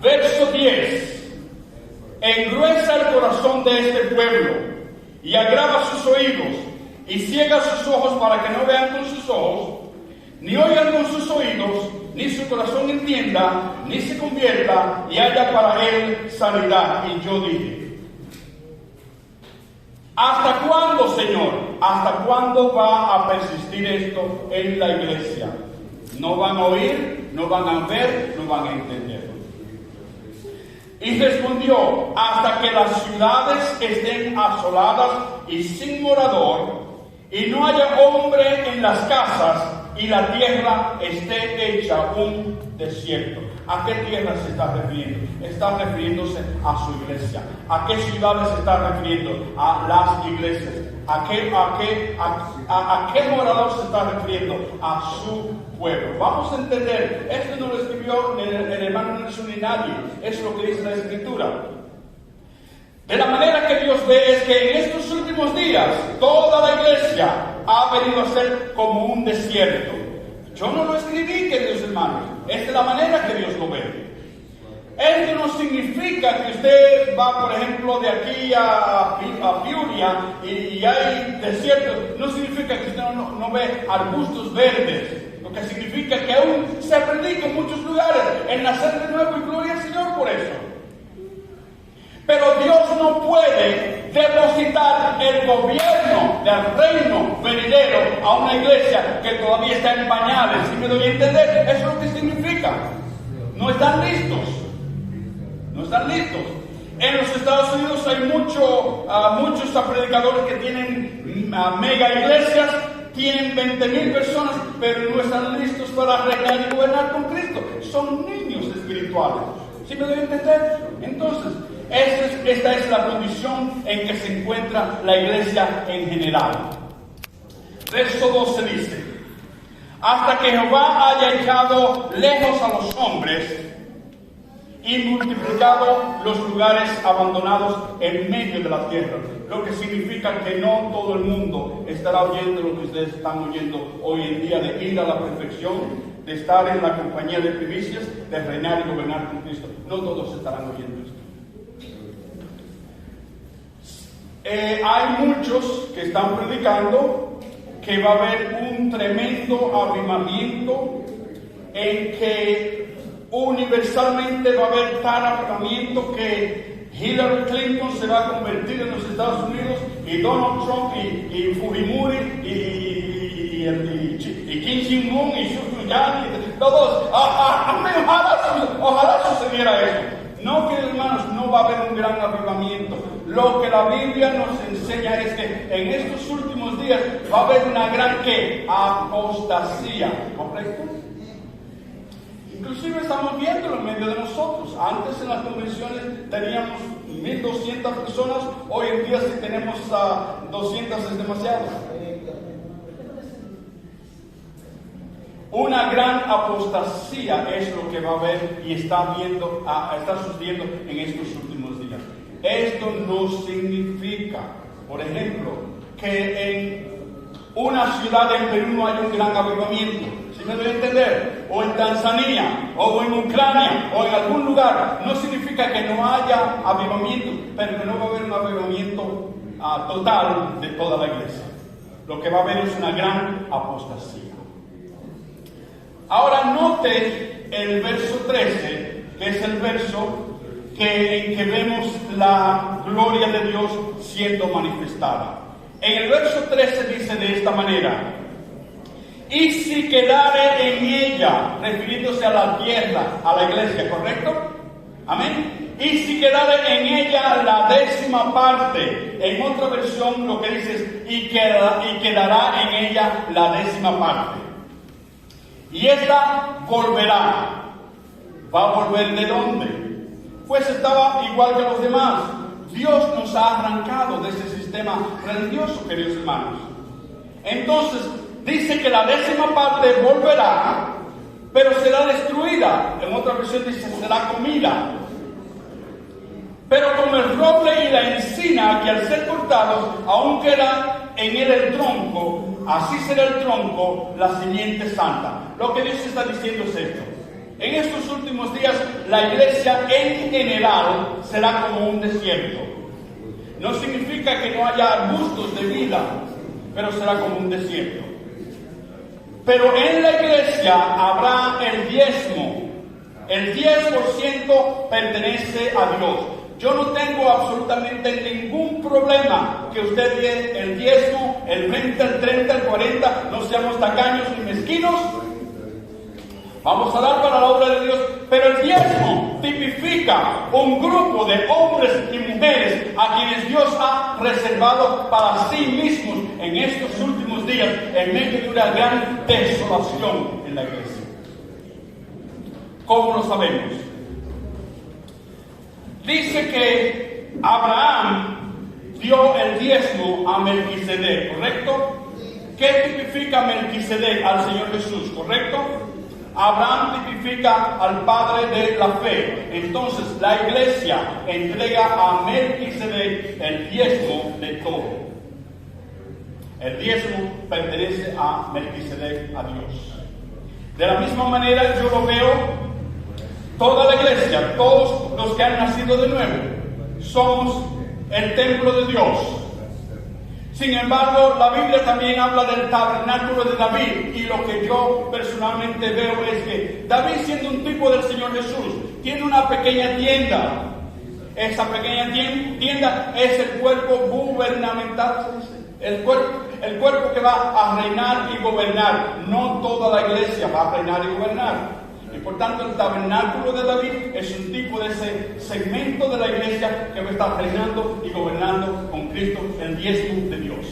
Verso 10. Engruesa el corazón de este pueblo y agrava sus oídos y ciega sus ojos para que no vean con sus ojos, ni oigan con sus oídos, ni su corazón entienda, ni se convierta y haya para él sanidad. Y yo dije: ¿hasta cuándo, Señor? ¿Hasta cuándo va a persistir esto en la iglesia? No van a oír, no van a ver, no van a entender. Y respondió: hasta que las ciudades estén asoladas y sin morador, y no haya hombre en las casas, y la tierra esté hecha un desierto. ¿A qué tierra se está refiriendo? Está refiriéndose a su iglesia. ¿A qué ciudades se está refiriendo? A las iglesias. ¿A qué morador se está refiriendo? A su pueblo. Vamos a entender, esto no lo escribió el hermano Nelson ni nadie, es lo que dice la Escritura. De la manera que Dios ve es que en estos últimos días toda la iglesia ha venido a ser como un desierto. Yo no lo escribí, queridos hermanos, es de la manera que Dios lo ve. Esto no significa que usted va, por ejemplo, de aquí a Piuria y hay desierto. No significa que usted no ve arbustos verdes. Lo que significa que aún se predica en muchos lugares el nacer de nuevo, y gloria al Señor por eso. Pero Dios no puede depositar el gobierno del reino venidero a una iglesia que todavía está en pañales. ¿Sí me doy a entender? Eso es lo que significa. No están listos. No están listos. En los Estados Unidos hay muchos predicadores que tienen mega iglesias, tienen 20,000 personas, pero no están listos para reinar y gobernar con Cristo. Son niños espirituales. ¿Sí me doy a entender? Entonces, esta es la condición en que se encuentra la iglesia en general. Verso 12 dice: hasta que Jehová haya echado lejos a los hombres y multiplicado los lugares abandonados en medio de la tierra. Lo que significa que no todo el mundo estará oyendo lo que ustedes están oyendo hoy en día, de ir a la perfección, de estar en la compañía de primicias, de reinar y gobernar con Cristo. No todos estarán oyendo esto. Hay muchos que están predicando que va a haber un tremendo avivamiento, en que universalmente va a haber tal avivamiento que Hillary Clinton se va a convertir en los Estados Unidos, y Donald Trump y Fujimori y Kim Jong-un y Xu Yan, Los dos. Amén. Ojalá sucediera eso. No, queridos hermanos, no va a haber un gran avivamiento. Lo que la Biblia nos enseña es que en estos últimos días va a haber una gran apostasía. ¿Correcto? Inclusive estamos viéndolo en medio de nosotros. Antes en las convenciones teníamos 1,200 personas. Hoy en día si tenemos 200 es demasiado. Una gran apostasía es lo que va a haber y está sucediendo en estos últimos días. Esto no significa, por ejemplo, que en una ciudad en Perú no haya un gran avivamiento. ¿Sí me doy a entender? O en Tanzania, o en Ucrania, o en algún lugar. No significa que no haya avivamiento, pero que no va a haber un avivamiento total de toda la iglesia. Lo que va a haber es una gran apostasía. Ahora note el verso 13, que es el verso en que vemos la gloria de Dios siendo manifestada. En el verso 13 dice de esta manera: y si quedare en ella, refiriéndose a la tierra, a la iglesia, ¿correcto? Amén. Y si quedare en ella la 10ª parte, en otra versión lo que dice es, y quedará en ella la 10ª parte. Y esta volverá. ¿Va a volver de dónde? Pues estaba igual que los demás. Dios nos ha arrancado de ese sistema religioso, queridos hermanos. Entonces, dice que la 10ª parte volverá, pero será destruida. En otra versión dice, será comida. Pero como el roble y la encina, que al ser cortados, aún queda en él el tronco, así será el tronco, la simiente santa. Lo que Dios está diciendo es esto. En estos últimos días, la iglesia en general será como un desierto. No significa que no haya arbustos de vida, pero será como un desierto. Pero en la iglesia habrá el diezmo. El 10% pertenece a Dios. Yo no tengo absolutamente ningún problema que usted dé el diezmo, el 20, el 30, el 40, no seamos tacaños ni mezquinos. Vamos a dar para la obra de Dios, pero el diezmo tipifica un grupo de hombres y mujeres a quienes Dios ha reservado para sí mismos en estos últimos días, en medio de una gran desolación en la iglesia. ¿Cómo lo sabemos? Dice que Abraham dio el diezmo a Melquisedec, ¿correcto? ¿Qué tipifica Melquisedec? Al Señor Jesús, ¿correcto? Abraham tipifica al padre de la fe. Entonces la iglesia entrega a Melquisedec el diezmo de todo. El diezmo pertenece a Melquisedec, a Dios. De la misma manera yo lo veo. Toda la iglesia, todos los que han nacido de nuevo, somos el templo de Dios. Sin embargo, la Biblia también habla del tabernáculo de David, y lo que yo personalmente veo es que David, siendo un tipo del Señor Jesús, tiene una pequeña tienda. Esa pequeña tienda es el cuerpo gubernamental, el cuerpo que va a reinar y gobernar. No toda la iglesia va a reinar y gobernar. Y por tanto el tabernáculo de David es un tipo de ese segmento de la iglesia que va a estar reinando y gobernando con Cristo, el diezmo de Dios.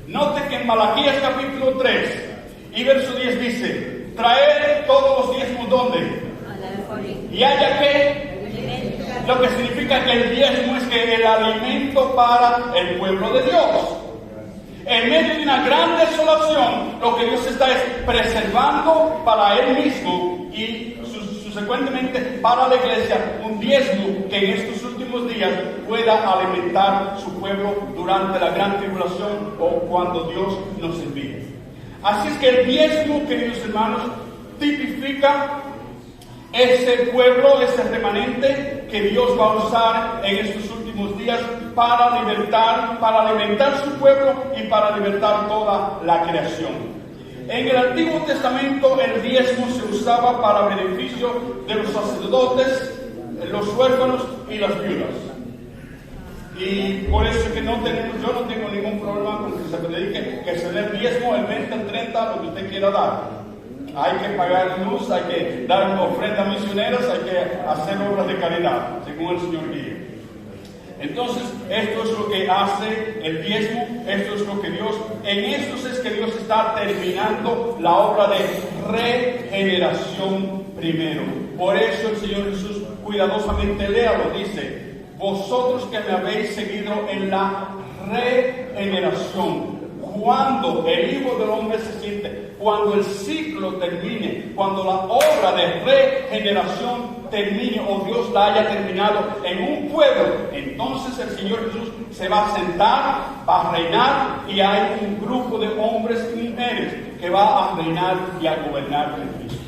Note que en Malaquías capítulo 3 y verso 10 dice: traer todos los diezmos, ¿dónde? Y haya que, lo que significa que el diezmo es que el alimento para el pueblo de Dios. En medio de una gran desolación, lo que Dios está es preservando para Él mismo y subsecuentemente para la iglesia un diezmo que en estos últimos días pueda alimentar su pueblo durante la gran tribulación o cuando Dios nos envíe. Así es que el diezmo, queridos hermanos, tipifica ese pueblo, ese remanente que Dios va a usar en estos últimos días para alimentar su pueblo y para libertar toda la creación. En el Antiguo Testamento el diezmo se usaba para beneficio de los sacerdotes, los huérfanos y las viudas. Y por eso que yo no tengo ningún problema con que se dedique, que se dé el diezmo, el 20, el 30, lo que usted quiera dar. hay que pagar luz, hay que dar ofrendas misioneras, hay que hacer obras de caridad, según el Señor guía. Entonces, esto es lo que hace el diezmo, esto es lo que Dios, en esto es que Dios está terminando la obra de regeneración primero. Por eso el Señor Jesús cuidadosamente léalo, dice: vosotros que me habéis seguido en la regeneración. Cuando el Hijo del Hombre se siente, cuando el ciclo termine, cuando la obra de regeneración termine o Dios la haya terminado en un pueblo, entonces el Señor Jesús se va a sentar, va a reinar, y hay un grupo de hombres y mujeres que va a reinar y a gobernar con Cristo.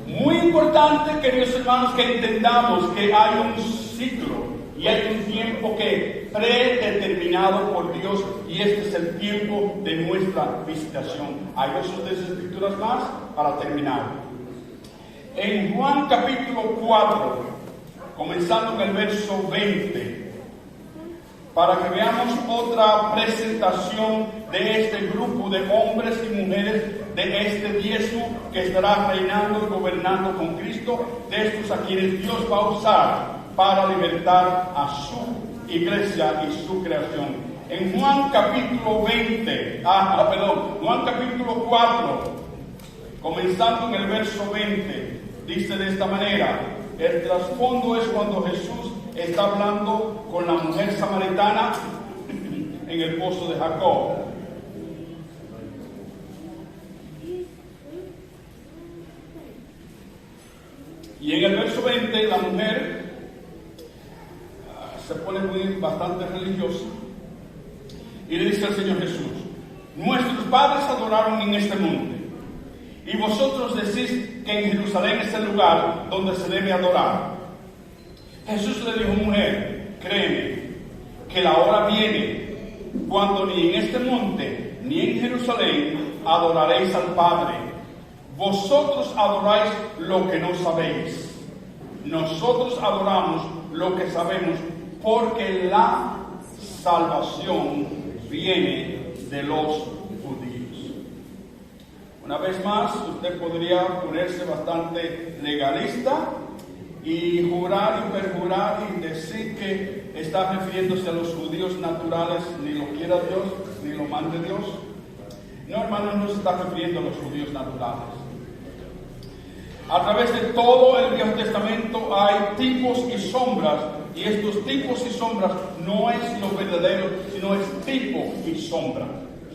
Muy importante, queridos hermanos, que entendamos que hay un ciclo y hay un tiempo que predeterminado por Dios, y este es el tiempo de nuestra visitación. Hay dos escrituras más para terminar. En Juan capítulo 4, comenzando en el verso 20, para que veamos otra presentación de este grupo de hombres y mujeres, de este diezmo que estará reinando y gobernando con Cristo, de estos a quienes Dios va a usar para libertar a su iglesia y su creación. En Juan capítulo 4, comenzando en el verso 20, dice de esta manera. El trasfondo es cuando Jesús está hablando con la mujer samaritana en el pozo de Jacob. Y en el verso 20 la mujer se pone bastante religiosa y le dice al Señor Jesús: nuestros padres adoraron en este monte, y vosotros decís que en Jerusalén es el lugar donde se debe adorar. Jesús le dijo: mujer, créeme que la hora viene cuando ni en este monte ni en Jerusalén adoraréis al Padre. Vosotros adoráis lo que no sabéis, nosotros adoramos lo que sabemos, porque la salvación viene de los judíos. Una vez más, usted podría ponerse bastante legalista y jurar y perjurar y decir que está refiriéndose a los judíos naturales, ni lo quiera Dios, ni lo mande Dios. No, hermanos, no se está refiriendo a los judíos naturales. A través de todo el Viejo Testamento hay tipos y sombras, y estos tipos y sombras no es lo verdadero, sino es tipo y sombra.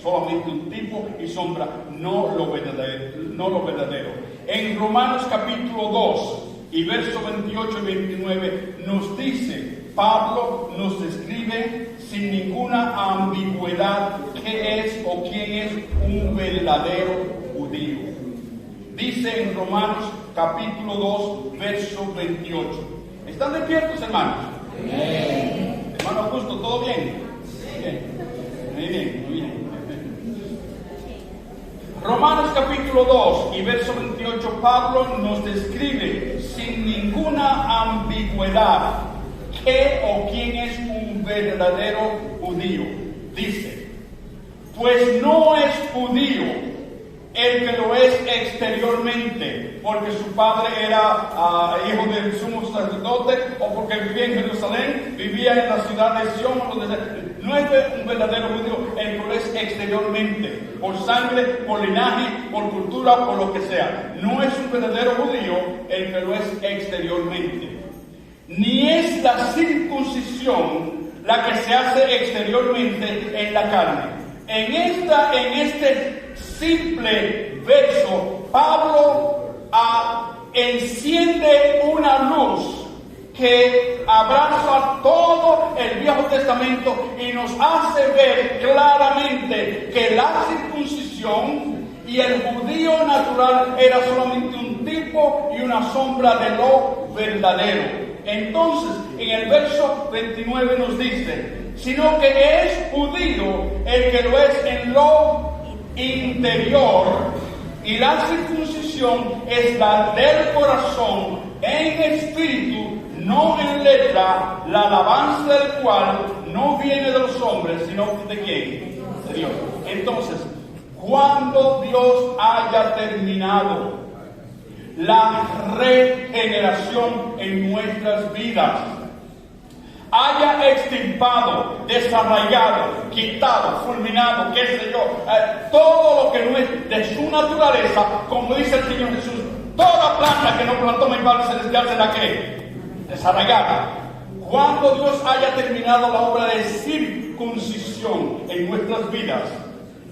Solamente un tipo y sombra, no lo verdadero. En Romanos capítulo 2 y versos 28 y 29 nos dice, Pablo nos describe sin ninguna ambigüedad qué es o quién es un verdadero judío. Dice en Romanos capítulo 2, verso 28. ¿Están despiertos, hermanos? Bien. Hermano Augusto, ¿todo bien? Bien. Muy bien, muy bien. Romanos capítulo 2 y verso 28, Pablo nos describe sin ninguna ambigüedad qué o quién es un verdadero judío. Dice, pues no es judío el que lo es exteriormente, porque su padre era hijo del sumo sacerdote, o porque vivía en Jerusalén, vivía en la ciudad de Sion. No es un verdadero judío el que lo es exteriormente, por sangre, por linaje, por cultura, por lo que sea. No es un verdadero judío el que lo es exteriormente. Ni es la circuncisión la que se hace exteriormente en la carne. En este simple verso, Pablo enciende una luz que abraza todo el Viejo Testamento y nos hace ver claramente que la circuncisión y el judío natural era solamente un tipo y una sombra de lo verdadero. Entonces, en el verso 29 nos dice, sino que es judío el que lo es en lo interior, y la circuncisión es la del corazón en espíritu, no en letra, la alabanza del cual no viene de los hombres, sino de quién, de Dios. Entonces, Cuando Dios haya terminado la regeneración en nuestras vidas, haya extirpado, desarraigado, quitado, fulminado, qué sé yo, todo lo que no es de su naturaleza, como dice el Señor Jesús, toda planta que no plantó mi Padre Celestial será que desarraigada. Cuando Dios haya terminado la obra de circuncisión en nuestras vidas,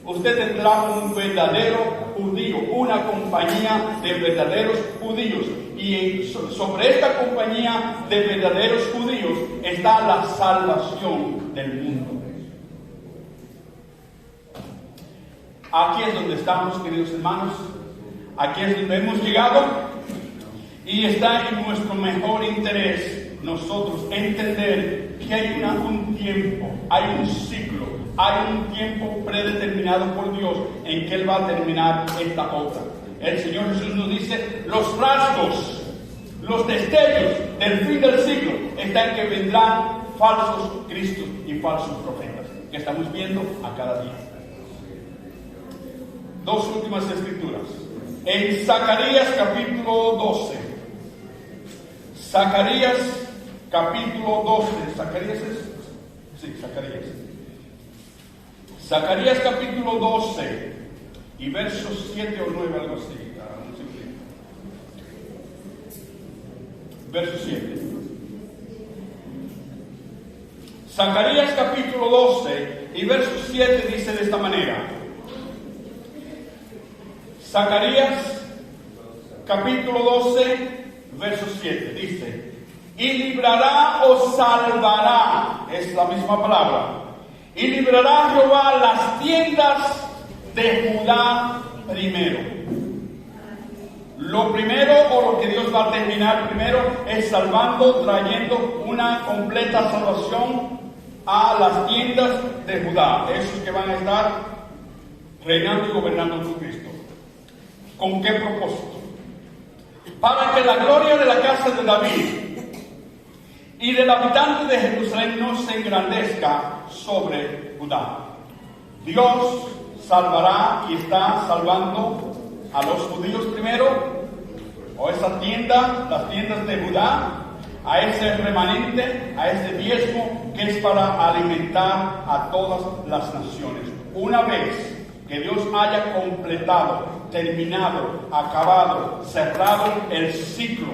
usted tendrá un verdadero judío, una compañía de verdaderos judíos. Y sobre esta compañía de verdaderos judíos está la salvación del mundo. Aquí es donde estamos, queridos hermanos. Aquí es donde hemos llegado. Y está en nuestro mejor interés nosotros entender que hay un tiempo, hay un ciclo, hay un tiempo predeterminado por Dios en que Él va a terminar esta obra. El Señor Jesús nos dice, los rasgos, los destellos del fin del siglo están en que vendrán falsos cristos y falsos profetas, que estamos viendo a cada día. Dos últimas escrituras. En Zacarías capítulo 12. Zacarías capítulo 12. ¿Zacarías es? Sí, Zacarías. Zacarías capítulo 12 y versos 7 o 9, algo así. Verso 7. Zacarías capítulo 12 y verso 7 dice de esta manera. Zacarías capítulo 12, verso 7 dice: y librará o salvará, es la misma palabra, y librará Jehová las tiendas de Judá primero. Lo primero, o lo que Dios va a terminar primero, es salvando, trayendo una completa salvación a las tiendas de Judá, esos que van a estar reinando y gobernando con Cristo. ¿Con qué propósito? Para que la gloria de la casa de David y del habitante de Jerusalén no se engrandezca sobre Judá. Dios salvará y está salvando a los judíos primero, o esa tienda, las tiendas de Judá, a ese remanente, a ese diezmo que es para alimentar a todas las naciones. Una vez que Dios haya completado, terminado, acabado, cerrado el ciclo,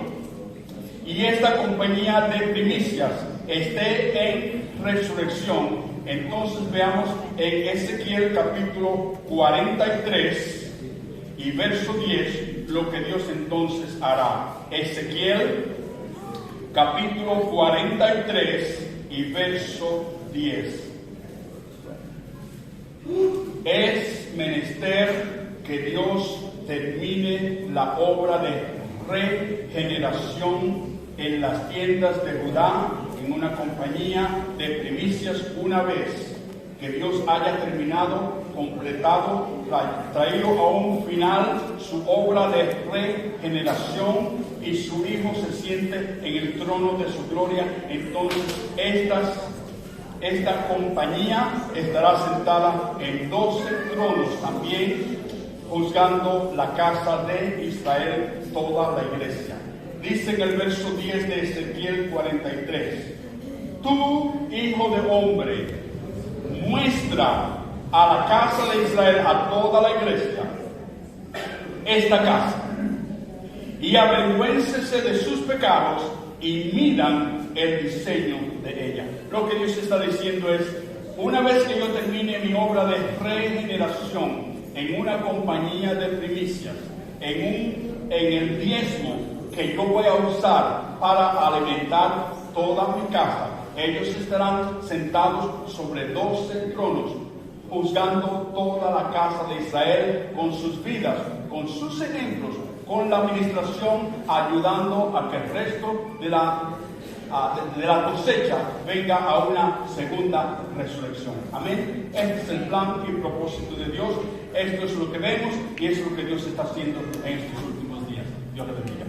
y esta compañía de primicias esté en resurrección, entonces veamos en Ezequiel capítulo 43 y verso 10 lo que Dios entonces hará. Ezequiel capítulo 43 y verso 10. Es menester que Dios termine la obra de regeneración en las tiendas de Judá, en una compañía de primicias, una vez que Dios haya terminado, completado, traído a un final su obra de regeneración y su Hijo se siente en el trono de su gloria. Entonces esta compañía estará sentada en 12 tronos también, juzgando la casa de Israel, toda la iglesia. Dice en el verso 10 de Ezequiel 43: tú, hijo de hombre, muestra a la casa de Israel, a toda la iglesia, esta casa, y avergüéncese de sus pecados y miran el diseño de ella. Lo que Dios está diciendo es: una vez que yo termine mi obra de regeneración en una compañía de primicias, en el diezmo que yo voy a usar para alimentar toda mi casa, ellos estarán sentados sobre 12 tronos, juzgando toda la casa de Israel con sus vidas, con sus ejemplos, con la administración, ayudando a que el resto de la cosecha venga a una segunda resurrección. Amén. Este es el plan y propósito de Dios. Esto es lo que vemos y es lo que Dios está haciendo en estos últimos días. Dios le bendiga.